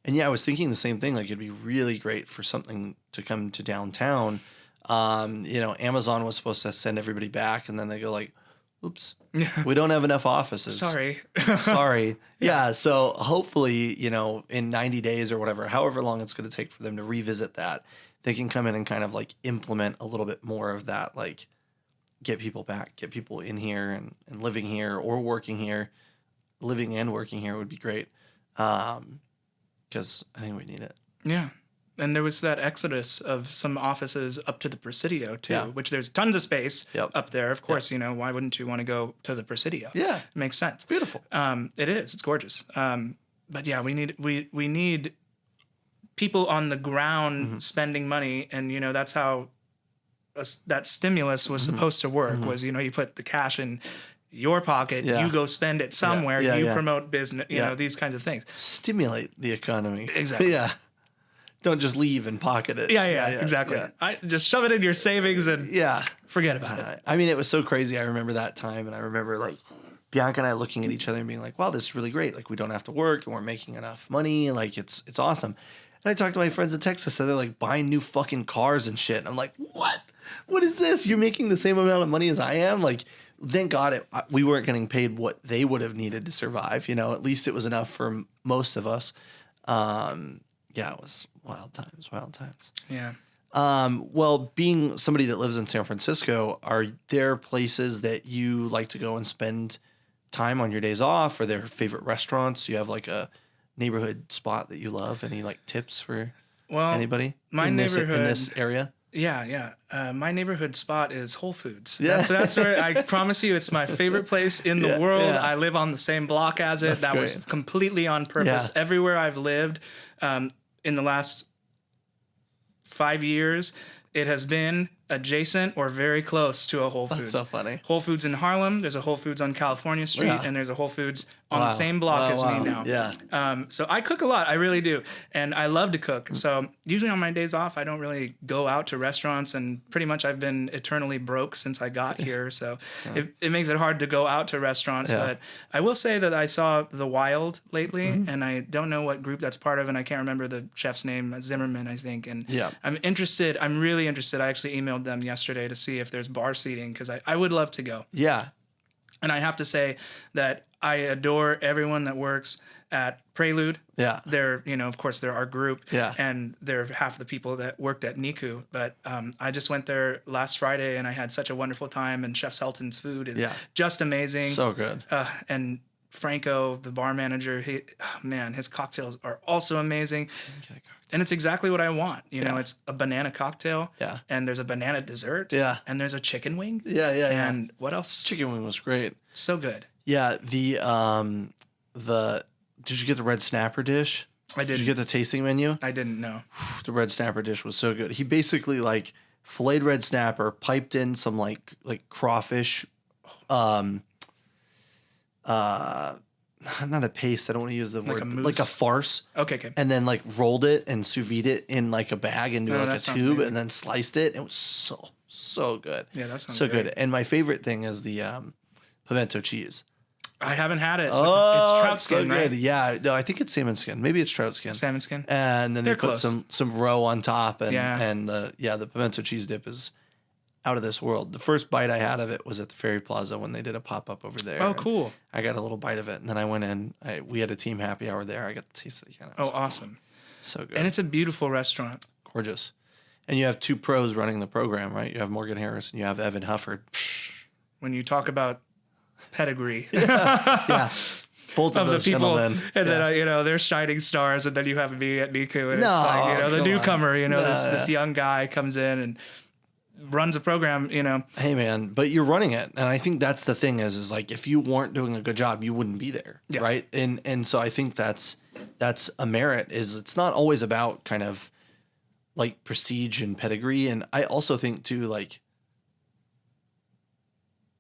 And yeah, I was thinking the same thing. Like it'd be really great for something to come to downtown. Amazon was supposed to send everybody back, and then they go like, "Oops, we don't have enough offices. Sorry." Yeah. So hopefully, in 90 days or whatever, however long it's going to take for them to revisit that, they can come in and kind of like implement a little bit more of that, like get people back, get people in here and living here or working here. Living and working here would be great. Because I think we need it. Yeah. And there was that exodus of some offices up to the Presidio too, Yeah. which there's tons of space Yep. up there. Of course, you know, why wouldn't you want to go to the Presidio? Yeah. It makes sense. Beautiful. It is. It's gorgeous. But yeah, we need people on the ground spending money, and you know that's how that stimulus was supposed to work. Was, you know, you put the cash in your pocket, Yeah. you go spend it somewhere, Yeah, you yeah. promote business, you know, these kinds of things. Stimulate the economy. Exactly. Yeah. Don't just leave and pocket it. Yeah, exactly. Yeah. I just shove it in your savings and Yeah. forget about it. I mean, it was so crazy. I remember that time, and I remember like Bianca and I looking at each other and being like, wow, this is really great. Like, we don't have to work and we're making enough money. Like, it's awesome. And I talked to my friends in Texas, and they're like buying new fucking cars and shit. And I'm like, what? What is this? You're making the same amount of money as I am? Like, thank God we weren't getting paid what they would have needed to survive. You know, at least it was enough for most of us. Yeah, it was wild times. Yeah. Well, being somebody that lives in San Francisco, are there places that you like to go and spend time on your days off? Are there favorite restaurants? Do you have like a neighborhood spot that you love? Any like tips for anybody my in neighborhood this area? Yeah. My neighborhood spot is Whole Foods. Yeah. That's where I promise you it's my favorite place in the world. Yeah. I live on the same block as it. That was completely on purpose. Yeah. Everywhere I've lived in the last 5 years, it has been adjacent or very close to a Whole Foods. That's so funny. Whole Foods in Harlem. There's a Whole Foods on California Street, and there's a Whole Foods on the same block as me now. Yeah. So I cook a lot. I really do. And I love to cook. So usually on my days off, I don't really go out to restaurants. And pretty much I've been eternally broke since I got here. So it makes it hard to go out to restaurants. Yeah. But I will say that I saw The Wild lately. And I don't know what group that's part of. And I can't remember the chef's name, Zimmerman, I think. And I'm interested. I'm really interested. I actually emailed them yesterday to see if there's bar seating because I would love to go. Yeah. And I have to say that I adore everyone that works at Prelude. Yeah. They're, you know, of course, they're our group. Yeah. And they're half the people that worked at Niku. But I just went there last Friday and I had such a wonderful time. And Chef Selton's food is just amazing. So good. And Franco, the bar manager, his cocktails are also amazing. Okay. And it's exactly what I want. You know, it's a banana cocktail. Yeah. And there's a banana dessert. Yeah. And there's a chicken wing. Yeah. And what else? Chicken wing was great. So good. Yeah. Did you get the red snapper dish? I didn't. Did you get the tasting menu? I didn't know. The red snapper dish was so good. He basically like filleted red snapper, piped in some like crawfish, not a paste. I don't want to use the word. a mousse? Like a farce. Okay. And then like rolled it and sous vide it in like a bag into like a tube and then sliced it. It was so good. Yeah, that sounds so great. good. And my favorite thing is the pimento cheese. I haven't had it. Oh, It's trout skin, so right? good. Yeah, no, I think it's salmon skin. Maybe it's trout skin. Salmon skin. And then they They're put close. some roe on top, and Yeah. the pimento cheese dip is out of this world. The first bite I had of it was at the Ferry Plaza when they did a pop up over there. Oh, cool. I got a little bite of it, and then I went in. We had a team happy hour there. I got to taste it again. Oh, awesome. So good. And it's a beautiful restaurant. Gorgeous. And you have two pros running the program, right? You have Morgan Harris and you have Evan Hufford. When you talk about pedigree. Yeah. Both of the those people, gentlemen. and then they're shining stars, and then you have me at Niku, and No, it's like the come newcomer, on. this young guy comes in and runs a program, Hey man, but you're running it, and I think that's the thing is like if you weren't doing a good job, you wouldn't be there, right? And so I think that's a merit. Is it's not always about kind of like prestige and pedigree, and I also think too like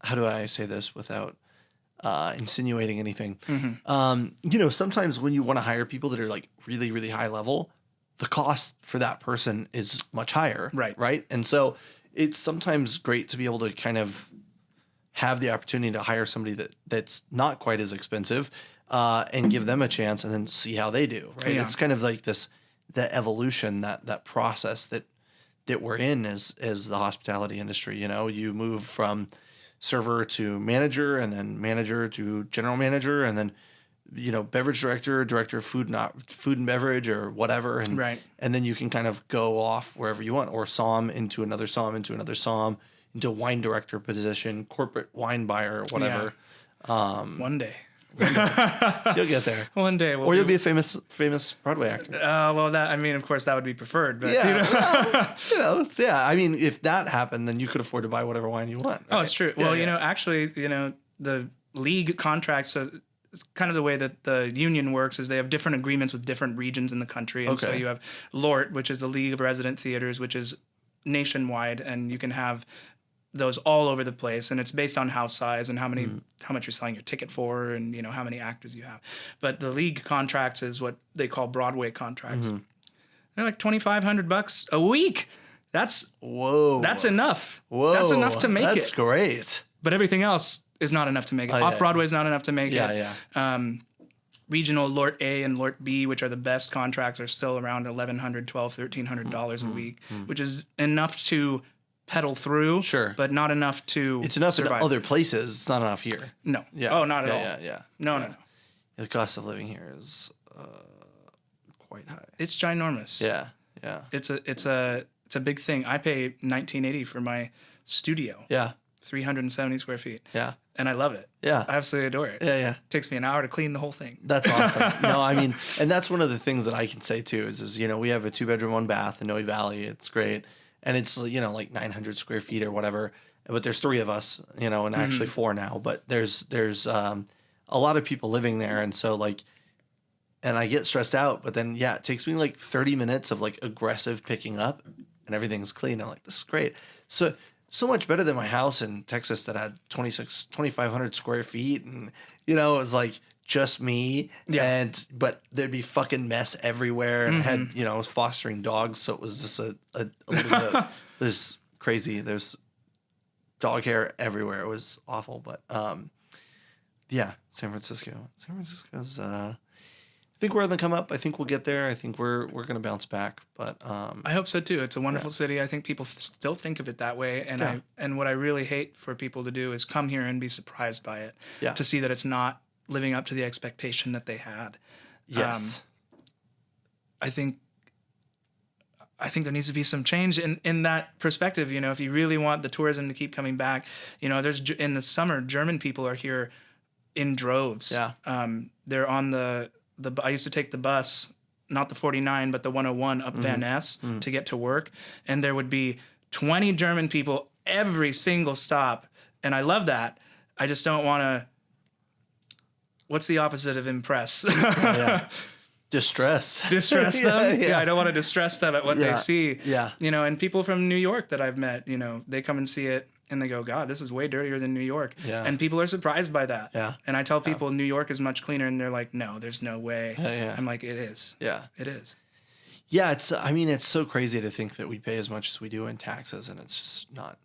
how do I say this without insinuating anything? Mm-hmm. Sometimes when you want to hire people that are like really, really high level, the cost for that person is much higher. Right. And so it's sometimes great to be able to kind of have the opportunity to hire somebody that's not quite as expensive and give them a chance and then see how they do. Right. Yeah. It's kind of like the evolution, that process that we're in as the hospitality industry. You move from server to manager and then manager to general manager and then beverage director, director of food and beverage or whatever. And, Right. and then you can kind of go off wherever you want, or somm into another somm, into a wine director position, corporate wine buyer, whatever. One day. You'll get there. One day. Or you'll be a famous Broadway actor. Well, of course, that would be preferred. But, Yeah. I mean, if that happened, then you could afford to buy whatever wine you want. Right? Oh, it's true. Yeah, Well, actually, the league contracts, it's kind of the way that the union works is they have different agreements with different regions in the country. And so you have LORT, which is the League of Resident Theaters, which is nationwide, and you can have those all over the place, and it's based on house size and how much you're selling your ticket for, and how many actors you have. But the league contracts is what they call Broadway contracts. They're like $2,500 a week. That's enough. Whoa, that's enough to make it. That's great. But everything else is not enough to make it. Off Broadway is not enough to make it. Regional LORT A and LORT B, which are the best contracts, are still around $1,100, $1,200, $1,300 a week, which is enough to pedal through, but not enough to It's enough survive. in other places. It's not enough here. No. Yeah. Oh, not at all. Yeah. No. The cost of living here is quite high. It's ginormous. Yeah. It's a big thing. I pay $1,980 for my studio. Yeah. 370 square feet. Yeah. And I love it. Yeah. I absolutely adore it. Yeah. It takes me an hour to clean the whole thing. That's awesome. No, I mean, and that's one of the things that I can say too is we have a 2-bedroom, 1 bath in Noe Valley. It's great. And it's, like 900 square feet or whatever. But there's 3 of us, and actually 4 now. But there's a lot of people living there. And so and I get stressed out. But then, it takes me 30 minutes of aggressive picking up and everything's clean. I'm like, this is great. So much better than my house in Texas that had 2,500 square feet. And, it was just me. Yeah. But there'd be fucking mess everywhere. And I had, I was fostering dogs. So it was just a little bit of, there's crazy. There's dog hair everywhere. It was awful. But, San Francisco. San Francisco's, I think we're on the come up. I think we'll get there. I think we're going to bounce back. But I hope so too. It's a wonderful city. I think people still think of it that way. And what I really hate for people to do is come here and be surprised by it. Yeah. To see that it's not living up to the expectation that they had. Yes. I think there needs to be some change in that perspective. If you really want the tourism to keep coming back, there's in the summer, German people are here in droves. Yeah. They're on I used to take the bus, not the 49, but the 101 up Van Ness to get to work. And there would be 20 German people every single stop. And I love that. I just don't want to, what's the opposite of impress? Distress. Distress them? Yeah, I don't want to distress them at what they see. Yeah. And people from New York that I've met, they come and see it and they go, God, this is way dirtier than New York. Yeah. And people are surprised by that. Yeah. And I tell people New York is much cleaner and they're like, no, there's no way. Yeah. I'm like, it is. Yeah. It is. Yeah, it's so crazy to think that we pay as much as we do in taxes and it's just not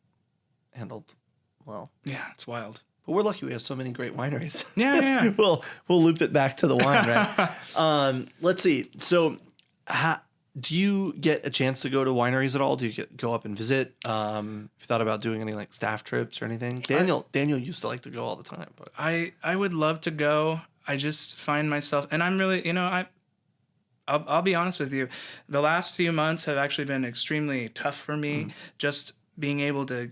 handled well. Yeah, it's wild. But we're lucky we have so many great wineries. Yeah. We'll loop it back to the wine, right? Let's see. So do you get a chance to go to wineries at all? Do you go up and visit? Have you thought about doing any staff trips or anything? Daniel used to like to go all the time. But I would love to go. I just find myself, and I'm really, I'll be honest with you. The last few months have actually been extremely tough for me. Just being able to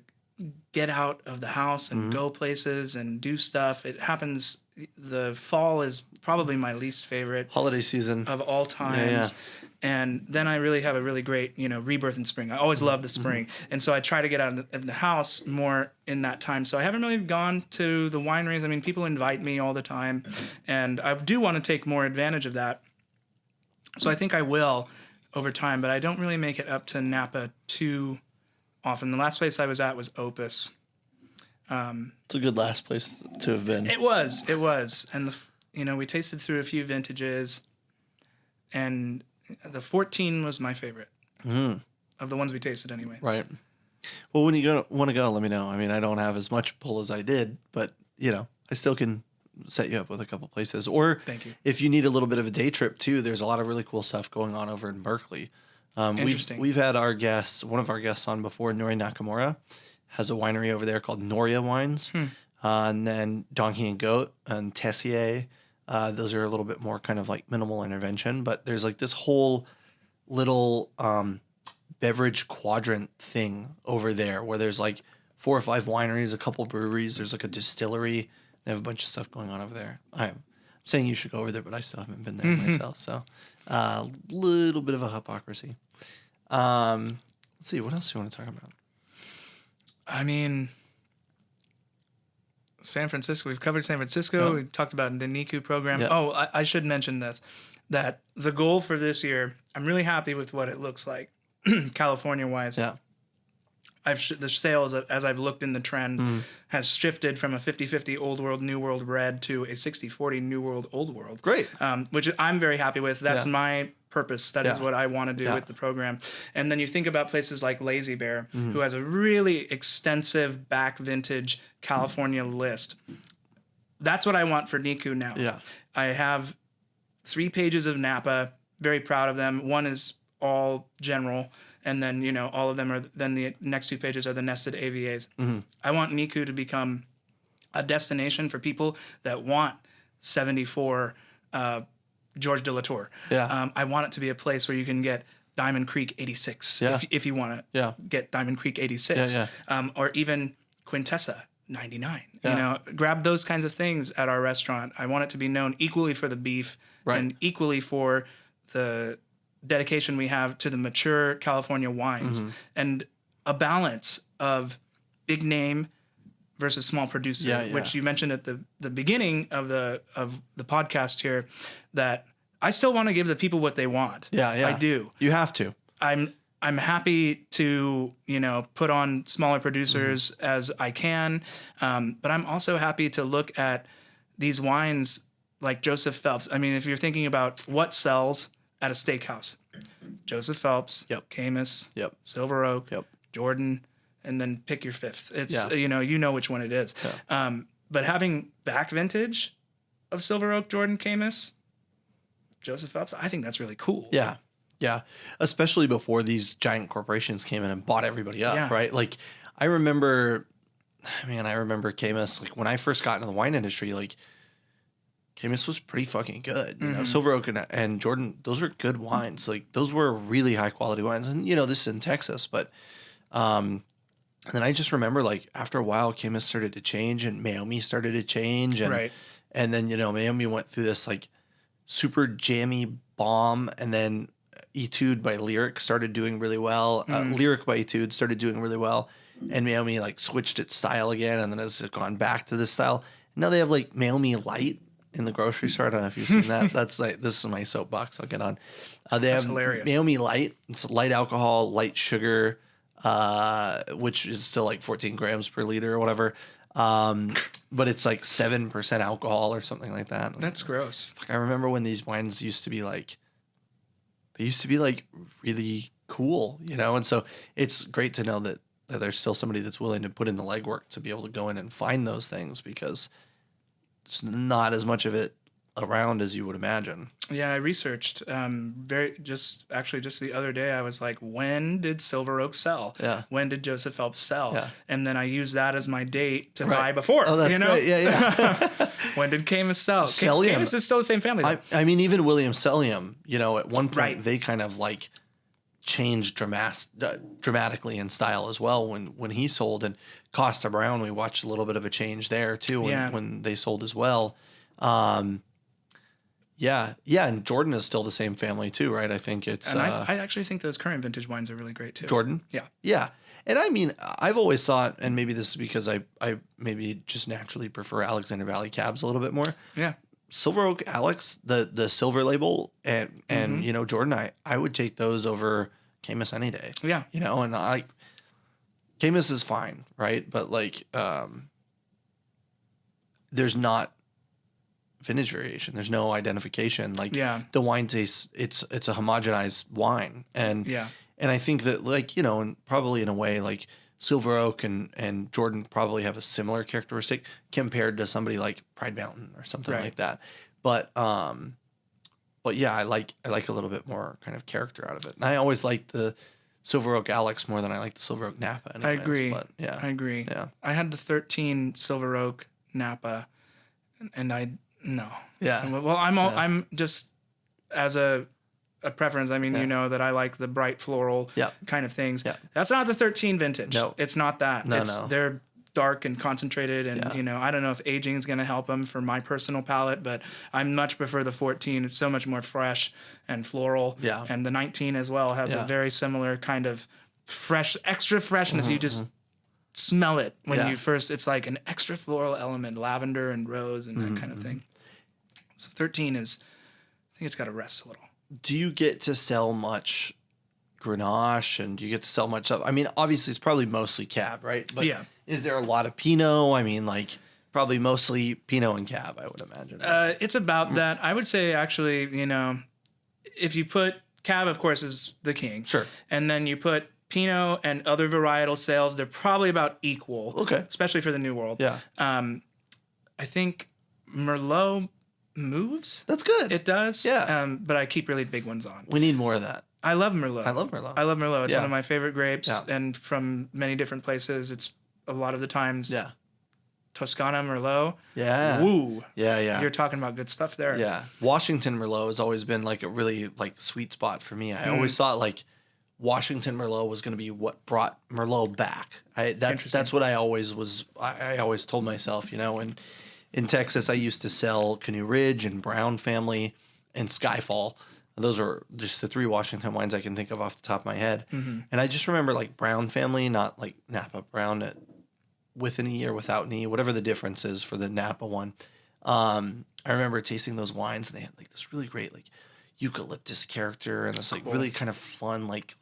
get out of the house and go places and do stuff. It happens. The fall is probably my least favorite holiday season of all times. Yeah. And then I really have a really great, rebirth in spring. I always love the spring. And so I try to get out of the house more in that time. So I haven't really gone to the wineries. I mean, people invite me all the time. And I do want to take more advantage of that. So I think I will over time, but I don't really make it up to Napa too often. The last place I was at was Opus. It's a good last place to have been. It was. And, we tasted through a few vintages. And the 14 was my favorite of the ones we tasted anyway. Right. Well, when you want to go, let me know. I mean, I don't have as much pull as I did, but, I still can set you up with a couple places. Or Thank you. If you need a little bit of a day trip, too, there's a lot of really cool stuff going on over in Berkeley. Interesting. We've had one of our guests on before, Nori Nakamura, has a winery over there called Noria Wines. And then Donkey and Goat and Tessier. Those are a little bit more kind of like minimal intervention, but there's like this whole little beverage quadrant thing over there where there's like 4 or 5 wineries, a couple breweries. There's like a distillery. They have a bunch of stuff going on over there. I'm saying you should go over there, but I still haven't been there myself. So a little bit of a hypocrisy. Let's see, what else do you want to talk about? I mean, San Francisco. We've covered San Francisco. Yep. We talked about the Niku program. Yep. Oh, I should mention this, that the goal for this year, I'm really happy with what it looks like, California-wise. Yeah. The sales, as I've looked in the trends, has shifted from a 50-50 Old World, New World red to a 60-40 New World, Old World. Great. Which I'm very happy with. That's Yeah. my purpose. That is what I want to do with the program. And then you think about places like Lazy Bear, who has a really extensive back vintage California list. That's what I want for Niku now. Yeah. I have 3 pages of Napa, very proud of them. One is all general. And then, you know, all of them are, then the next 2 pages are the nested AVAs. I want Niku to become a destination for people that want 74 George de la Tour. Yeah. I want it to be a place where you can get Diamond Creek 86 if you want to get Diamond Creek 86. Or even Quintessa 99. You know, grab those kinds of things at our restaurant. I want it to be known equally for the beef and equally for the dedication we have to the mature California wines and a balance of big name versus small producer, which you mentioned at the beginning of the podcast here, that I still want to give the people what they want. I do. You have to. I'm happy to, you know, put on smaller producers as I can, but I'm also happy to look at these wines like Joseph Phelps. I mean, if you're thinking about what sells at a steakhouse, Joseph Phelps, Camus, Silver Oak, Jordan, and then pick your fifth. It's you know which one it is. But having back vintage of Silver Oak, Jordan, Camus, Joseph Phelps, I think that's really cool. Yeah, especially before these giant corporations came in and bought everybody up, right? Like, I remember Camus, like, when I first got into the wine industry, like, Camus was pretty fucking good. You know, Silver Oak and Jordan, those are good wines. Like, those were really high quality wines. And, you know, this is in Texas, but and then I just remember, like, after a while, Camus started to change and Maomi started to change. And, and then, you know, Maomi went through this, like, super jammy bomb, and then Etude by Lyric started doing really well. Lyric by Etude started doing really well. And Maomi, like, switched its style again, and then has gone back to this style. Now they have, like, Maomi Light in the grocery store. I don't know if you've seen that. That's like, this is my soapbox I'll get on. They have hilarious. Maomi Light. It's light alcohol, light sugar, which is still like 14 grams per liter or whatever. But it's like 7% alcohol or something like that. That's gross. Like, I remember when these wines used to be like really cool, you know? And so it's great to know that there's still somebody that's willing to put in the legwork to be able to go in and find those things, because there's not as much of it around as you would imagine. Yeah, I researched just the other day. I was like, when did Silver Oak sell? When did Joseph Phelps sell? And then I used that as my date to buy before. Oh, that's great. Yeah. When did Camus sell? Cellium. Camus is still the same family. I mean, even William Cellium, you know, at one point they kind of like changed dramatically in style as well when he sold. And Costa Brown, we watched a little bit of a change there too when they sold as well. And Jordan is still the same family too, right? I think it's. And I actually think those current vintage wines are really great too. Jordan? Yeah. And I mean, I've always thought, and maybe this is because I maybe just naturally prefer Alexander Valley cabs a little bit more. Yeah. Silver Oak Alex, the silver label, and you know, Jordan, I would take those over Camus any day. Yeah. You know, and Camus is fine, right? But like, there's not vintage variation. There's no identification. Like, the wine tastes, it's a homogenized wine. And I think that, like, you know, and probably in a way, like, Silver Oak and Jordan probably have a similar characteristic compared to somebody like Pride Mountain or something like that. But yeah, I like a little bit more kind of character out of it. And I always like the Silver Oak Alex more than I like the Silver Oak Napa. Anyways, I agree. But yeah, I agree. Yeah. I had the 13 Silver Oak Napa, and I No. Yeah. Well, I'm just as a preference. I mean, you know that I like the bright floral kind of things. Yeah. That's not the 13 vintage. No. It's not that. No, They're dark and concentrated, and you know, I don't know if aging is going to help them for my personal palate, but I much prefer the 14. It's so much more fresh and floral. Yeah. And the 19 as well has a very similar kind of fresh, extra freshness. You just smell it when you first. It's like an extra floral element, lavender and rose and that kind of thing. So 13 is, I think it's got to rest a little. Do you get to sell much Grenache, and do you get to sell much stuff? I mean, obviously it's probably mostly Cab, right? But is there a lot of Pinot? I mean, like probably mostly Pinot and Cab, I would imagine. It's about that. I would say actually, you know, if you put Cab, of course, is the king. Sure. And then you put Pinot and other varietal sales, they're probably about equal. Okay. Especially for the New World. Yeah. I think Merlot moves. That's good. It does. Yeah. But I keep really big ones on. We need more of that. I love Merlot. I love Merlot. I love Merlot. It's one of my favorite grapes, and from many different places. It's a lot of the times Toscana Merlot. Yeah. Woo. Yeah. You're talking about good stuff there. Yeah. Washington Merlot has always been like a really like sweet spot for me. I always thought like Washington Merlot was going to be what brought Merlot back. That's what I always was. I always told myself, you know, and in Texas, I used to sell Canoe Ridge and Brown Family and Skyfall. Those are just the 3 Washington wines I can think of off the top of my head. And I just remember like Brown Family, not like Napa Brown with an E or without an E, whatever the difference is for the Napa one. I remember tasting those wines, and they had like this really great like eucalyptus character and this like really kind of fun like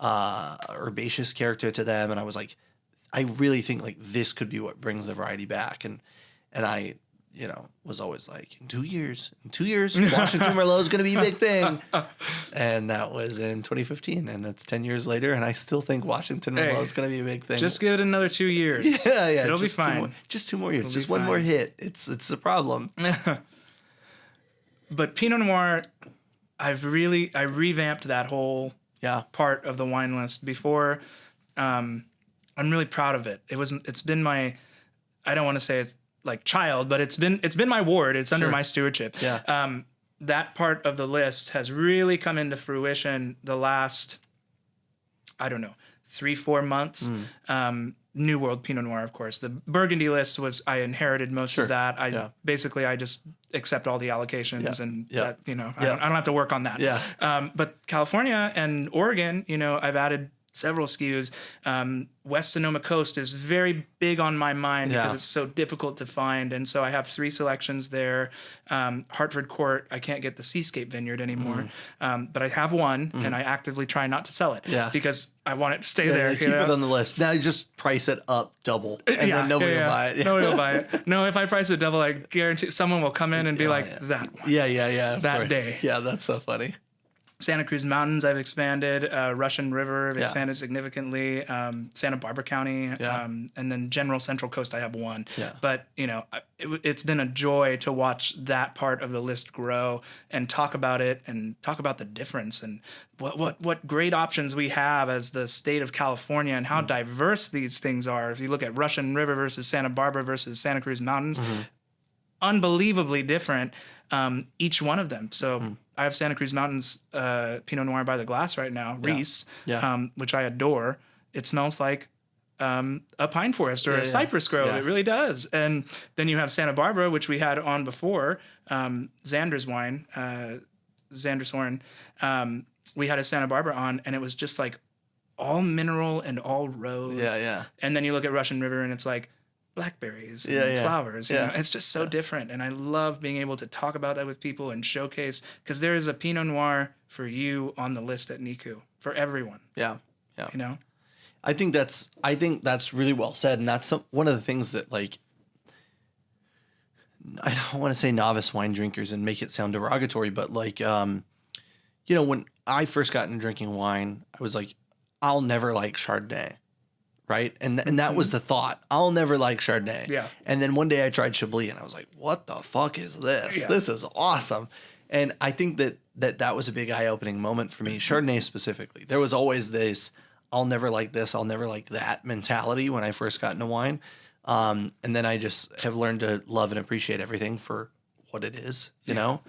herbaceous character to them. And I was like, I really think like this could be what brings the variety back. And I, you know, was always like, in 2 years, Washington Merlot is going to be a big thing. And that was in 2015, and it's 10 years later, and I still think Washington Merlot is going to be a big thing. Just give it another 2 years. Yeah. It'll be fine. Just 2 more years. Just one more hit. It's a problem. But Pinot Noir, I revamped that whole part of the wine list before. I'm really proud of it. It's been my, I don't want to say it's like child, but it's been my ward. It's under my stewardship. Yeah. That part of the list has really come into fruition the last, I don't know, 3-4 months. New World Pinot Noir, of course. The Burgundy list I inherited most of that. I just accept all the allocations and that, you know, I don't have to work on that. Yeah. But California and Oregon, you know, I've added several SKUs. West Sonoma Coast is very big on my mind because it's so difficult to find. And so I have 3 selections there. Hartford Court, I can't get the Seascape Vineyard anymore. But I have one, and I actively try not to sell it because I want it to stay there. Keep it on the list. Now you just price it up double, and then nobody will buy it. Nobody will buy it. No, if I price it double, I guarantee someone will come in and be like, that one. Yeah. That day. Yeah, that's so funny. Santa Cruz Mountains, I've expanded. Russian River, I've expanded significantly. Santa Barbara County, and then General Central Coast, I have 1. Yeah. But, you know, it's been a joy to watch that part of the list grow and talk about it and talk about the difference and what great options we have as the state of California and how diverse these things are. If you look at Russian River versus Santa Barbara versus Santa Cruz Mountains, unbelievably different, each one of them. So I have Santa Cruz Mountains Pinot Noir by the glass right now, Reese, which I adore. It smells like a pine forest or a cypress grove. Yeah. It really does. And then you have Santa Barbara, which we had on before, Xander's wine, Xander's we had a Santa Barbara on, and it was just like all mineral and all rose. Yeah. And then you look at Russian River, and it's like blackberries and flowers. You know? It's just so different. And I love being able to talk about that with people and showcase, because there is a Pinot Noir for you on the list at Niku, for everyone. Yeah. You know? I think that's really well said. And that's one of the things that, like, I don't want to say novice wine drinkers and make it sound derogatory, but like, you know, when I first got into drinking wine, I was like, I'll never like Chardonnay. Right. And that was the thought. I'll never like Chardonnay. Yeah. And then one day I tried Chablis, and I was like, what the fuck is this? Yeah. This is awesome. And I think that was a big eye-opening moment for me, Chardonnay specifically. There was always this, I'll never like this, I'll never like that mentality when I first got into wine. And then I just have learned to love and appreciate everything for what it is, you know?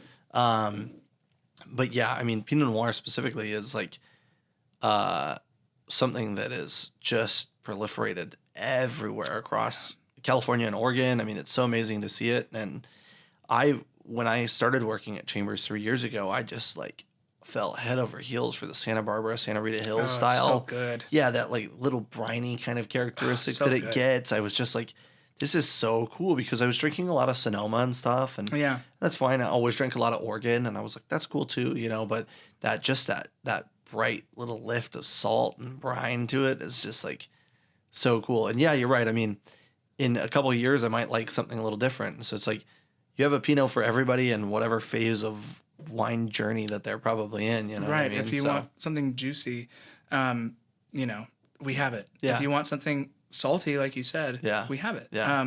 But yeah, I mean, Pinot Noir specifically is like something that is just proliferated everywhere across California and Oregon. I mean, it's so amazing to see it. And when I started working at Chambers 3 years ago, I just like fell head over heels for the Santa Barbara, Santa Rita Hills style. It's so good. Yeah, that like little briny kind of characteristic that it gets. I was just like, this is so cool, because I was drinking a lot of Sonoma and stuff, and that's fine. I always drank a lot of Oregon, and I was like, that's cool too, you know. But that bright little lift of salt and brine to it is just like so cool. And yeah, you're right. I mean, in a couple of years, I might like something a little different. So it's like you have a Pinot for everybody and whatever phase of wine journey that they're probably in, you know. Right. What I mean? If you want something juicy, you know, we have it. Yeah. If you want something salty, like you said, we have it. Yeah.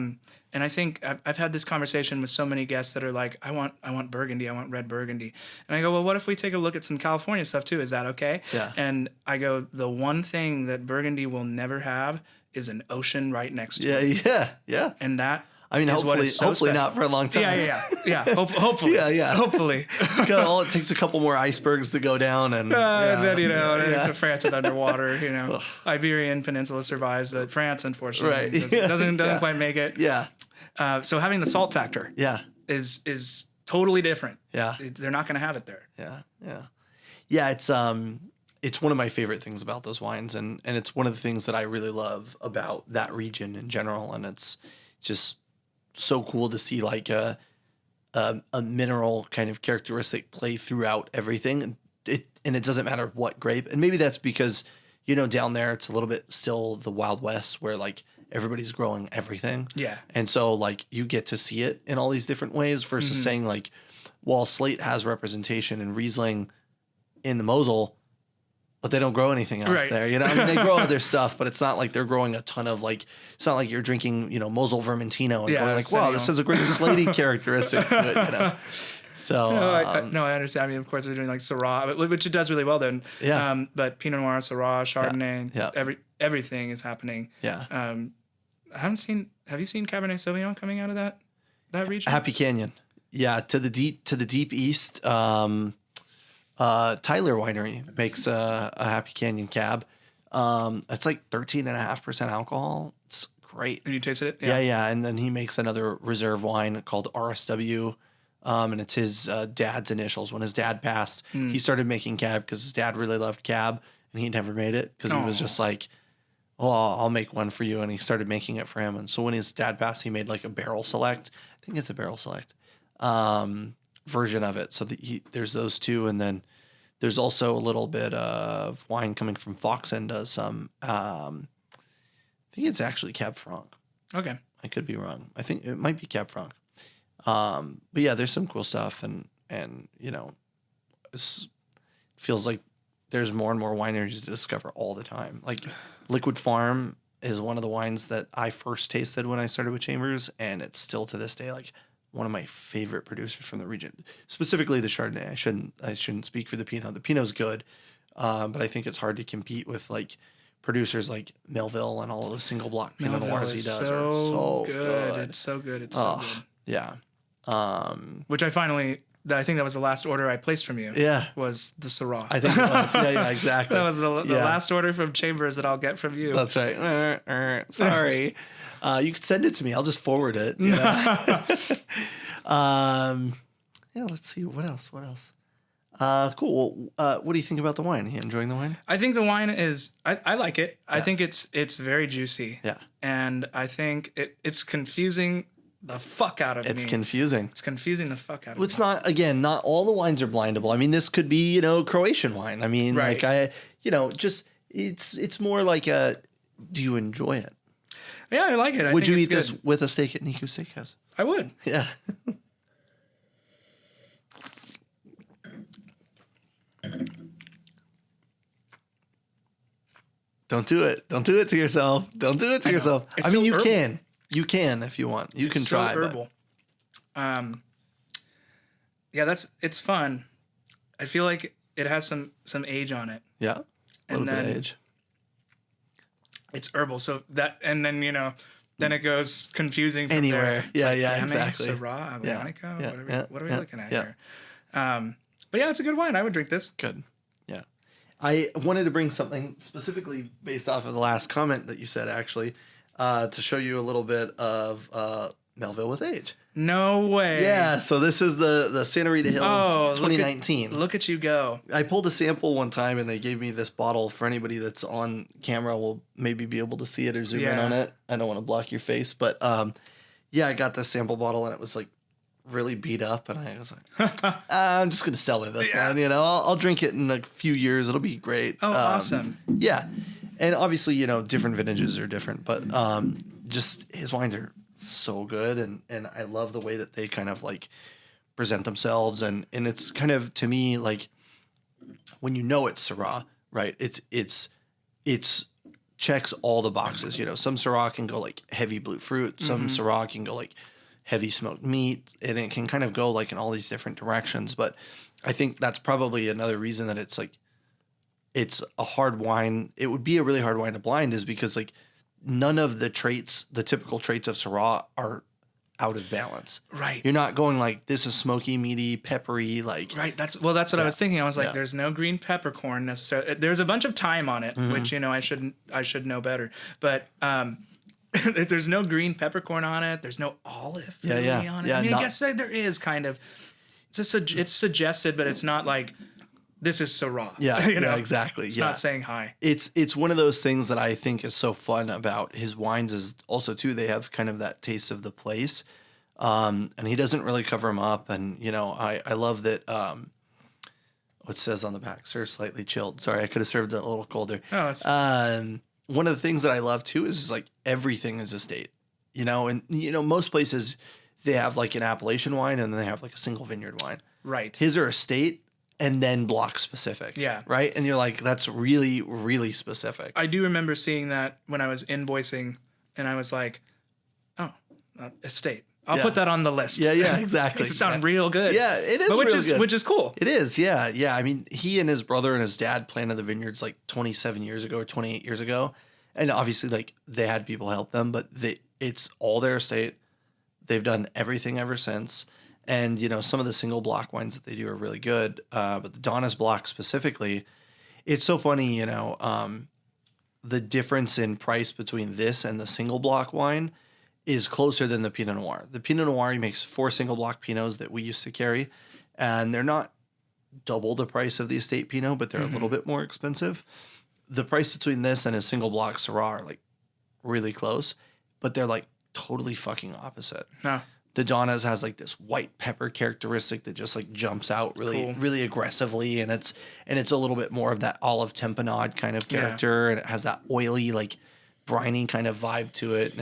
And I think I've had this conversation with so many guests that are like, I want Burgundy, I want red Burgundy. And I go, well, what if we take a look at some California stuff too? Is that okay? Yeah. And I go, the one thing that Burgundy will never have is an ocean right next to it. Yeah. And that, I mean, hopefully not for a long time. Yeah. Hopefully. Hopefully. All it takes a couple more icebergs to go down, and then so France is underwater. You know, Iberian Peninsula survives, but France, unfortunately, doesn't quite make it. Yeah. So having the salt factor, is totally different. Yeah. They're not going to have it there. Yeah. It's one of my favorite things about those wines, and it's one of the things that I really love about that region in general, and it's just so cool to see like a mineral kind of characteristic play throughout everything. And it doesn't matter what grape. And maybe that's because, you know, down there it's a little bit still the Wild West where like everybody's growing everything. Yeah. And so like you get to see it in all these different ways versus saying like, well, Slate has representation in Riesling in the Mosel, but they don't grow anything else there. You know, I mean, they grow other stuff, but it's not like they're growing a ton of like, it's not like you're drinking, you know, Mosel Vermentino and going like, wow, this has a great Slatey characteristic to it, you know? So, I understand. I mean, of course, they're doing like Syrah, which it does really well then. Yeah. But Pinot Noir, Syrah, Chardonnay, everything is happening. Yeah. Have you seen Cabernet Sauvignon coming out of that region? Happy Canyon. Yeah. To the deep east, Tyler Winery makes a Happy Canyon cab. It's like 13.5% alcohol. It's great. Have you tasted it? Yeah. And then he makes another reserve wine called RSW. And it's his dad's initials. When his dad passed, he started making cab because his dad really loved cab, and he never made it because he was just like, oh, I'll make one for you. And he started making it for him. And so when his dad passed, he made like a barrel select. I think it's a barrel select version of it. So there's those two. And then there's also a little bit of wine coming from Foxen does some, I think it's actually Cab Franc. Okay. I could be wrong. I think it might be Cab Franc. But yeah, there's some cool stuff, and you know, it feels like there's more and more wineries to discover all the time. Like Liquid Farm is one of the wines that I first tasted when I started with Chambers, and it's still to this day like one of my favorite producers from the region. Specifically the Chardonnay. I shouldn't speak for the Pinot. The Pinot's good, but I think it's hard to compete with like producers like Melville and all of the single block Pinot Noirs he does. So good. It's so good. It's so good. Yeah. Which I think that was the last order I placed from you. Yeah. Was the Syrah. I think it was. Yeah, exactly. That was the last order from Chambers that I'll get from you. That's right. Sorry. You could send it to me. I'll just forward it. You know? Yeah, let's see. What else? Cool. What do you think about the wine? Are you enjoying the wine? I think the wine is, I like it. Yeah. I think it's very juicy. Yeah. And I think it's confusing the fuck out of me. It's confusing. It's confusing the fuck out of me. It's not all the wines are blindable. I mean, this could be, you know, Croatian wine. I mean, right. it's more like do you enjoy it? Yeah, I like it. Would you eat this with a steak at Niku Steakhouse? I would. Yeah. Don't do it. Don't do it to yourself. Don't do it to yourself. I mean, you can. You can if you want. You can try. So herbal. Yeah, it's fun. I feel like it has some age on it. Yeah. A little bit of age. It's herbal. So that, and then, you know, then it goes confusing from Anywhere. there. It's Yeah, like, yeah, Gamay, exactly. Syrah, Yeah, Aglianico. yeah, What are we yeah, looking at yeah. here? But yeah, it's a good wine. I would drink this. Good. Yeah. I wanted to bring something specifically based off of the last comment that you said, actually, to show you a little bit of Melville with age. No way. Yeah, so this is the Santa Rita Hills 2019. Look at you go. I pulled a sample one time and they gave me this bottle. For anybody that's on camera will maybe be able to see it or zoom in on it. I don't want to block your face, but yeah, I got this sample bottle and it was like really beat up, and I was like, I'm just gonna sell it this one. You know, I'll drink it in a few years. It'll be great. Oh, awesome. Yeah, and obviously, you know, different vintages are different, but just his wines are so good, and I love the way that they kind of like present themselves, and it's kind of, to me, like when you know it's Syrah, right? It's checks all the boxes. You know, some Syrah can go like heavy blue fruit, some Syrah can go like heavy smoked meat, and it can kind of go like in all these different directions. But I think that's probably another reason that it's like, it's a hard wine. It would be a really hard wine to blind, is because like none of the traits, the typical traits of Syrah, are out of balance. Right. You're not going like, this is smoky, meaty, peppery, like. Right. That's what I was thinking. I was like, there's no green peppercorn necessarily. There's a bunch of thyme on it, which, you know, I should know better. But there's no green peppercorn on it. There's no olive really on it. Yeah, I mean, I guess there is kind of. It's suggested, but it's not like this is Syrah. Yeah, you know? yeah, exactly. It's yeah. not saying hi. It's one of those things that I think is so fun about his wines, is also too, they have kind of that taste of the place, and he doesn't really cover them up. And you know, I love that. What says on the back, sir, slightly chilled. Sorry, I could have served it a little colder. Oh, that's one of the things that I love too is like everything is estate, you know, and you know, most places they have like an appellation wine and then they have like a single vineyard wine. right. His are estate and then block specific. Yeah. Right. And you're like, that's really, really specific. I do remember seeing that when I was invoicing, and I was like, oh, estate. I'll put that on the list. Yeah, exactly. Makes it sound real good. Yeah, it is but good. Which is cool. It is, yeah. I mean, he and his brother and his dad planted the vineyards like 27 years ago or 28 years ago. And obviously, like, they had people help them, but it's all their estate. They've done everything ever since. And, you know, some of the single block wines that they do are really good. But the Donna's block specifically, it's so funny, you know, the difference in price between this and the single block wine is closer than the Pinot Noir. The Pinot Noir, he makes 4 single block Pinots that we used to carry, and they're not double the price of the estate Pinot, but they're a little bit more expensive. The price between this and a single block Syrah are like really close, but they're like totally fucking opposite. No. The Donna's has like this white pepper characteristic that just like jumps out really aggressively, and it's a little bit more of that olive tamponade kind of character, and it has that oily, like briny kind of vibe to it,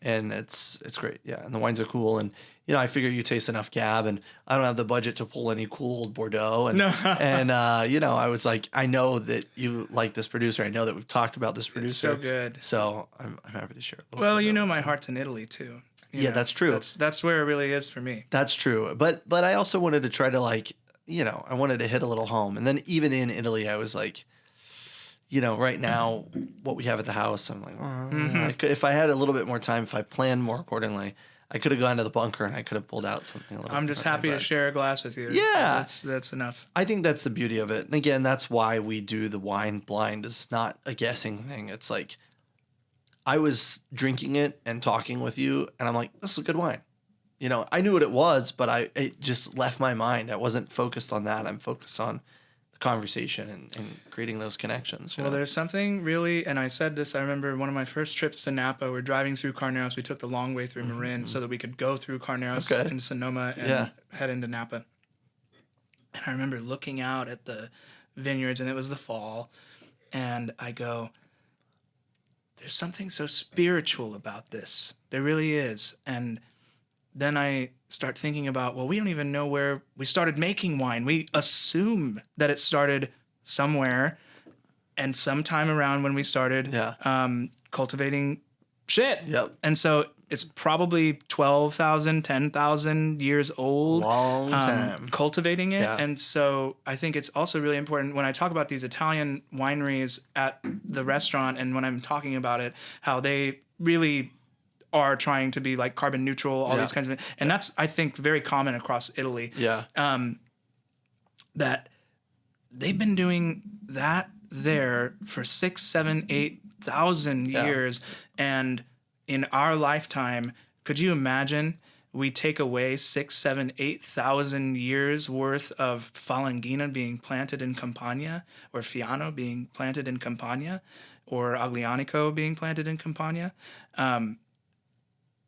and it's great. Yeah, and the wines are cool, and you know, I figure you taste enough Cab, and I don't have the budget to pull any cool old Bordeaux, and and you know, I was like, I know that you like this producer. I know that we've talked about this producer. It's so good. So I'm happy to share. Well, you know, my heart's in Italy too. You know, that's true. That's where it really is for me. That's true. But I also wanted to try to, like, you know, I wanted to hit a little home, and then even in Italy, I was like, you know, right now, what we have at the house, I'm like, I could, if I had a little bit more time, if I planned more accordingly, I could have gone to the bunker and I could have pulled out something a little. I'm just happy to share a glass with you. Yeah, that's enough. I think that's the beauty of it. And again, that's why we do the wine blind. It's not a guessing thing. It's like, I was drinking it and talking with you, and I'm like, this is a good wine. You know, I knew what it was, but it just left my mind. I wasn't focused on that. I'm focused on conversation and creating those connections. Well, there's something really, and I said this, I remember one of my first trips to Napa, we're driving through Carneros. We took the long way through Marin so that we could go through Carneros and Sonoma and head into Napa. And I remember looking out at the vineyards, and it was the fall, and I go, there's something so spiritual about this. There really is. And then I start thinking about, well, we don't even know where we started making wine. We assume that it started somewhere, and sometime around when we started cultivating shit. Yep. And so it's probably 12,000, 10,000 years old. Long time. Cultivating it. Yeah. And so I think it's also really important when I talk about these Italian wineries at the restaurant, and when I'm talking about it, how they really are trying to be like carbon neutral, all these kinds of, and that's, I think, very common across Italy. Yeah. That they've been doing that there for 6, 7, 8,000 years. And in our lifetime, could you imagine we take away 6, 7, 8,000 years worth of Falanghina being planted in Campania, or Fiano being planted in Campania, or Aglianico being planted in Campania?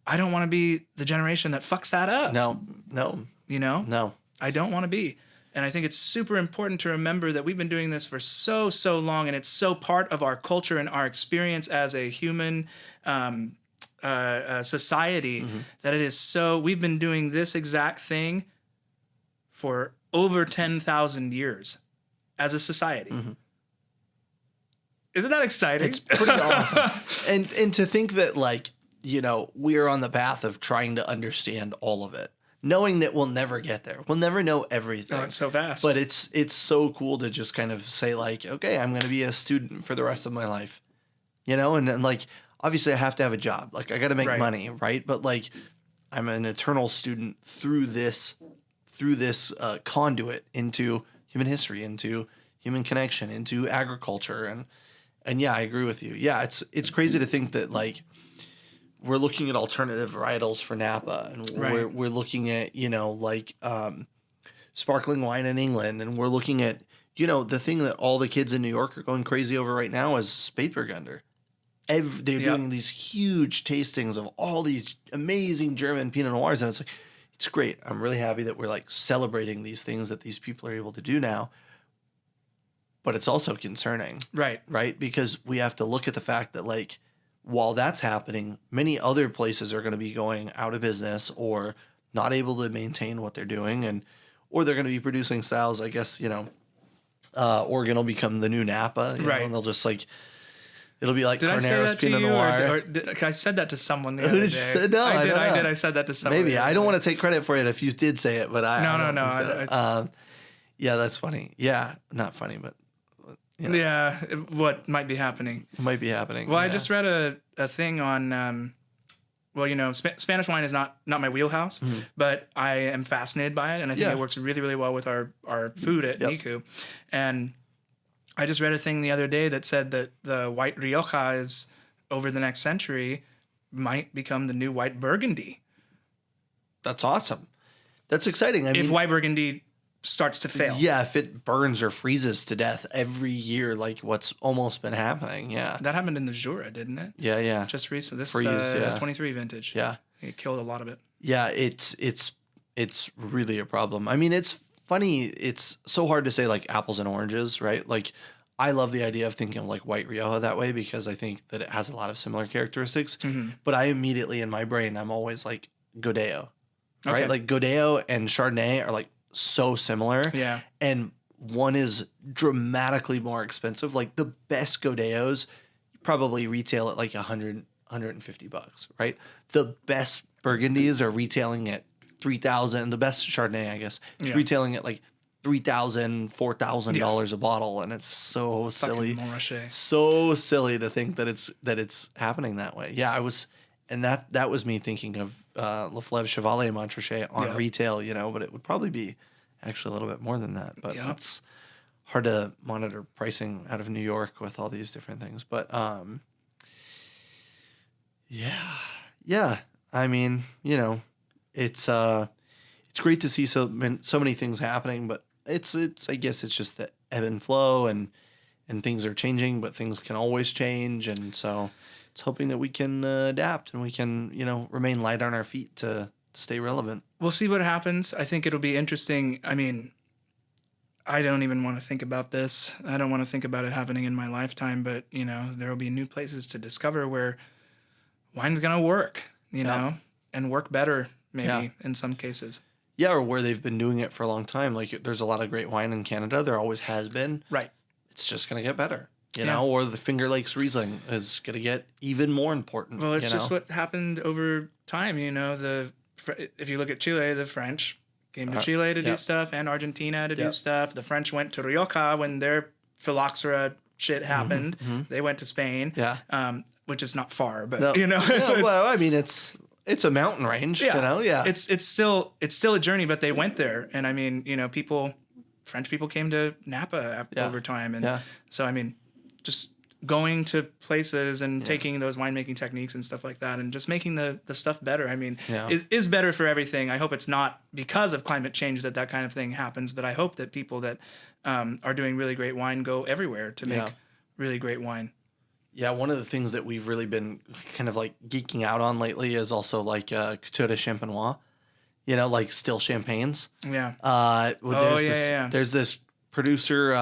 I don't want to be the generation that fucks that up. No. You know? No. I don't want to be. And I think it's super important to remember that we've been doing this for so long, and it's so part of our culture and our experience as a human society that it is so. We've been doing this exact thing for over 10,000 years as a society. Isn't that exciting? It's pretty awesome. And to think that, like, you know, we're on the path of trying to understand all of it, knowing that we'll never get there. We'll never know everything. Oh, it's so vast. But it's so cool to just kind of say, like, okay, I'm going to be a student for the rest of my life, you know? And like, obviously I have to have a job. Like, I got to make money, right? But like, I'm an eternal student through this conduit into human history, into human connection, into agriculture. And yeah, I agree with you. Yeah, it's crazy to think that, like, we're looking at alternative varietals for Napa, and we're looking at, you know, like sparkling wine in England, and we're looking at, you know, the thing that all the kids in New York are going crazy over right now is Spätburgunder. They're doing these huge tastings of all these amazing German Pinot Noirs, and it's like, it's great. I'm really happy that we're like celebrating these things that these people are able to do now. But it's also concerning, right? Because we have to look at the fact that, like, while that's happening, many other places are going to be going out of business or not able to maintain what they're doing, or they're going to be producing styles. I guess, you know, Oregon will become the new Napa, you know, and they'll just, like, it'll be like Carneros Pinot Noir. I said that to someone the other day. Said, no, I did. I said that to someone. Maybe I don't want to take credit for it if you did say it, but No. Yeah, that's funny. Yeah, not funny, but. You know, yeah, what might be happening. It might be happening. Well, I just read a thing on, well, you know, Spanish wine is not my wheelhouse, but I am fascinated by it, and I think it works really, really well with our food at Niku. And I just read a thing the other day that said that the white Rioja is, over the next century, might become the new white Burgundy. That's awesome. That's exciting. I mean, if white Burgundy starts to fail. Yeah, if it burns or freezes to death every year, like what's almost been happening. Yeah. That happened in the Jura, didn't it? Yeah. Just recently. This is 23 vintage. Yeah. It killed a lot of it. Yeah, it's really a problem. I mean, it's funny. It's so hard to say, like, apples and oranges, right? Like, I love the idea of thinking of, like, white Rioja that way because I think that it has a lot of similar characteristics. But I immediately, in my brain, I'm always like Godeo, right? Okay. Like, Godeo and Chardonnay are, like, so similar. Yeah. And one is dramatically more expensive. Like, the best Godeos probably retail at like $150, right? The best Burgundies are retailing at $3,000. The best Chardonnay, I guess, is retailing at like $3,000, $4,000 a bottle, and it's so silly. So silly to think that it's happening that way. Yeah, I was, and that was me thinking of La Fleuve Chevalier Montrachet on retail, you know, but it would probably be actually a little bit more than that. But it's hard to monitor pricing out of New York with all these different things. But yeah. I mean, you know, it's great to see so many things happening, but it's I guess it's just the ebb and flow, and things are changing, but things can always change, and so. It's hoping that we can adapt and we can, you know, remain light on our feet to stay relevant. We'll see what happens. I think it'll be interesting. I mean, I don't even want to think about this. I don't want to think about it happening in my lifetime, but, you know, there will be new places to discover where wine's going to work, you know, and work better maybe in some cases. Yeah, or where they've been doing it for a long time. Like, there's a lot of great wine in Canada. There always has been. Right. It's just going to get better. you know, or the Finger Lakes Riesling is going to get even more important. Well, it's you just know? what happened over time. You know, if you look at Chile, the French came to Chile to do stuff, and Argentina to do stuff. The French went to Rioja when their phylloxera shit happened. They went to Spain, which is not far, but you know. So well, I mean, it's a mountain range, you know. Yeah, it's still a journey, but they went there, and I mean, you know, French people came to Napa over time, and so I mean, just going to places and taking those winemaking techniques and stuff like that, and just making the stuff better. I mean, is better for everything. I hope it's not because of climate change that kind of thing happens, but I hope that people that are doing really great wine go everywhere to make really great wine. Yeah, one of the things that we've really been kind of like geeking out on lately is also like Couture de Champenois, you know, like still champagnes. Yeah. There's this producer,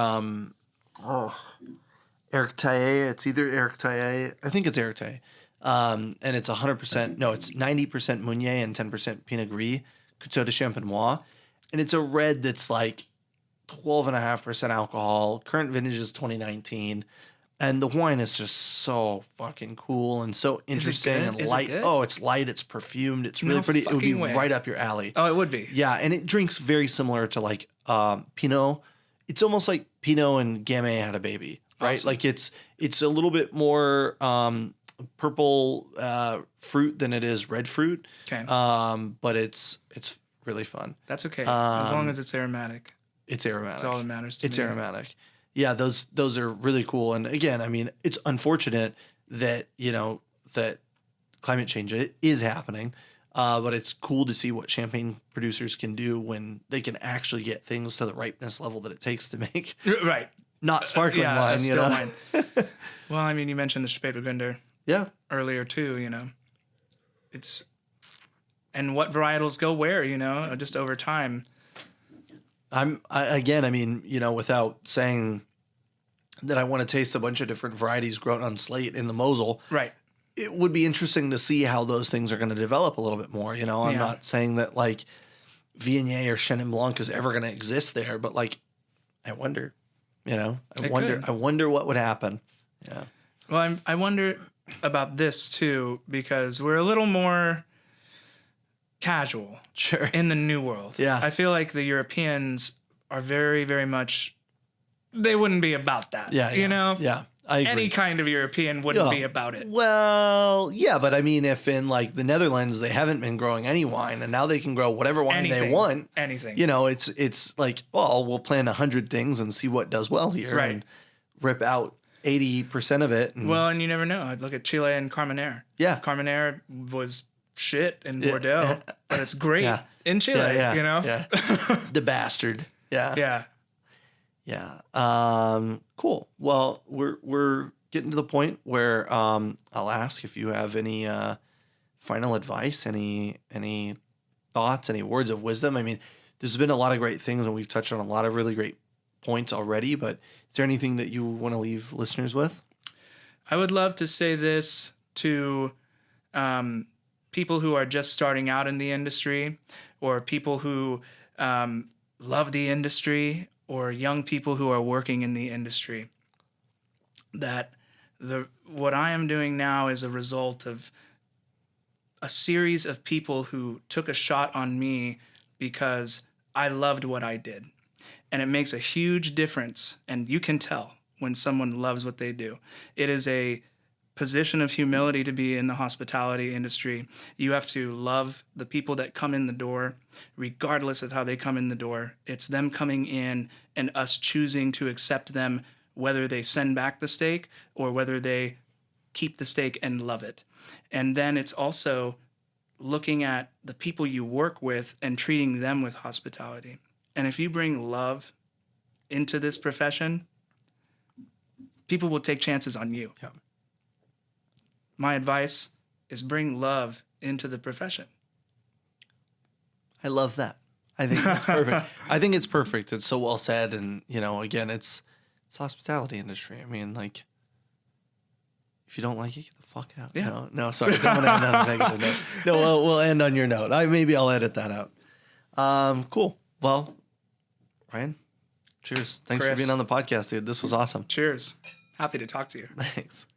Eric Taillet. It's either Eric Taillet. I think it's Eric Taillet. And it's 100%, no, it's 90% Meunier and 10% Pinot Gris, Couture de Champenois. And it's a red that's like 12.5% alcohol. Current vintage is 2019. And the wine is just so fucking cool and so interesting and light. Oh, it's light. It's perfumed. It's really pretty. It would be right up your alley. Oh, it would be. Yeah, and it drinks very similar to like Pinot. It's almost like Pinot and Gamay had a baby, right? Awesome. Like it's a little bit more purple fruit than it is red fruit. Okay. But it's really fun. That's okay. As long as it's aromatic. It's aromatic. That's all that matters to me. It's aromatic. Yeah, those are really cool. And again, I mean, it's unfortunate that, you know, that climate change is happening. But it's cool to see what champagne producers can do when they can actually get things to the ripeness level that it takes to make right. Not sparkling wine, you know. Wine. Well, I mean, you mentioned the Spätburgunder earlier too, you know. And what varietals go where, you know, just over time. I mean, you know, without saying that I want to taste a bunch of different varieties grown on slate in the Mosel. Right. It would be interesting to see how those things are going to develop a little bit more. You know, I'm not saying that like Viognier or Chenin Blanc is ever going to exist there, but like, I wonder, you know, I wonder what would happen. Yeah. Well, I wonder about this too, because we're a little more casual in the New World. Yeah. I feel like the Europeans are very, very much, they wouldn't be about that. Yeah. You know? Yeah. I agree. Any kind of European wouldn't be about it. Well, yeah, but I mean, if in like the Netherlands, they haven't been growing any wine and now they can grow whatever wine they want. Anything. You know, it's like, well, we'll plant 100 things and see what does well here. Right. And rip out 80% of it. Well, and you never know. I'd look at Chile and Carmenere. Yeah. Carmenere was shit in Bordeaux, but it's great in Chile, you know? Yeah. The bastard. Yeah. Yeah. Yeah. Cool. Well, we're getting to the point where I'll ask if you have any final advice, any thoughts, any words of wisdom. I mean, there's been a lot of great things and we've touched on a lot of really great points already, but is there anything that you want to leave listeners with? I would love to say this to people who are just starting out in the industry, or people who love the industry, or young people who are working in the industry, that what I am doing now is a result of a series of people who took a shot on me because I loved what I did. And it makes a huge difference, and you can tell when someone loves what they do. It is a position of humility to be in the hospitality industry. You have to love the people that come in the door, regardless of how they come in the door. It's them coming in and us choosing to accept them, whether they send back the steak or whether they keep the steak and love it. And then it's also looking at the people you work with and treating them with hospitality. And if you bring love into this profession, people will take chances on you. Yeah. My advice is bring love into the profession. I love that. I think that's perfect. I think it's perfect. It's so well said. And, you know, again, it's hospitality industry. I mean, like, if you don't like it, get the fuck out. Yeah. No, sorry. Don't want to end on a negative note. No, we'll end on your note. Maybe I'll edit that out. Cool. Well, Ryan, cheers. Thanks for being on the podcast, dude. This was awesome. Cheers. Happy to talk to you. Thanks.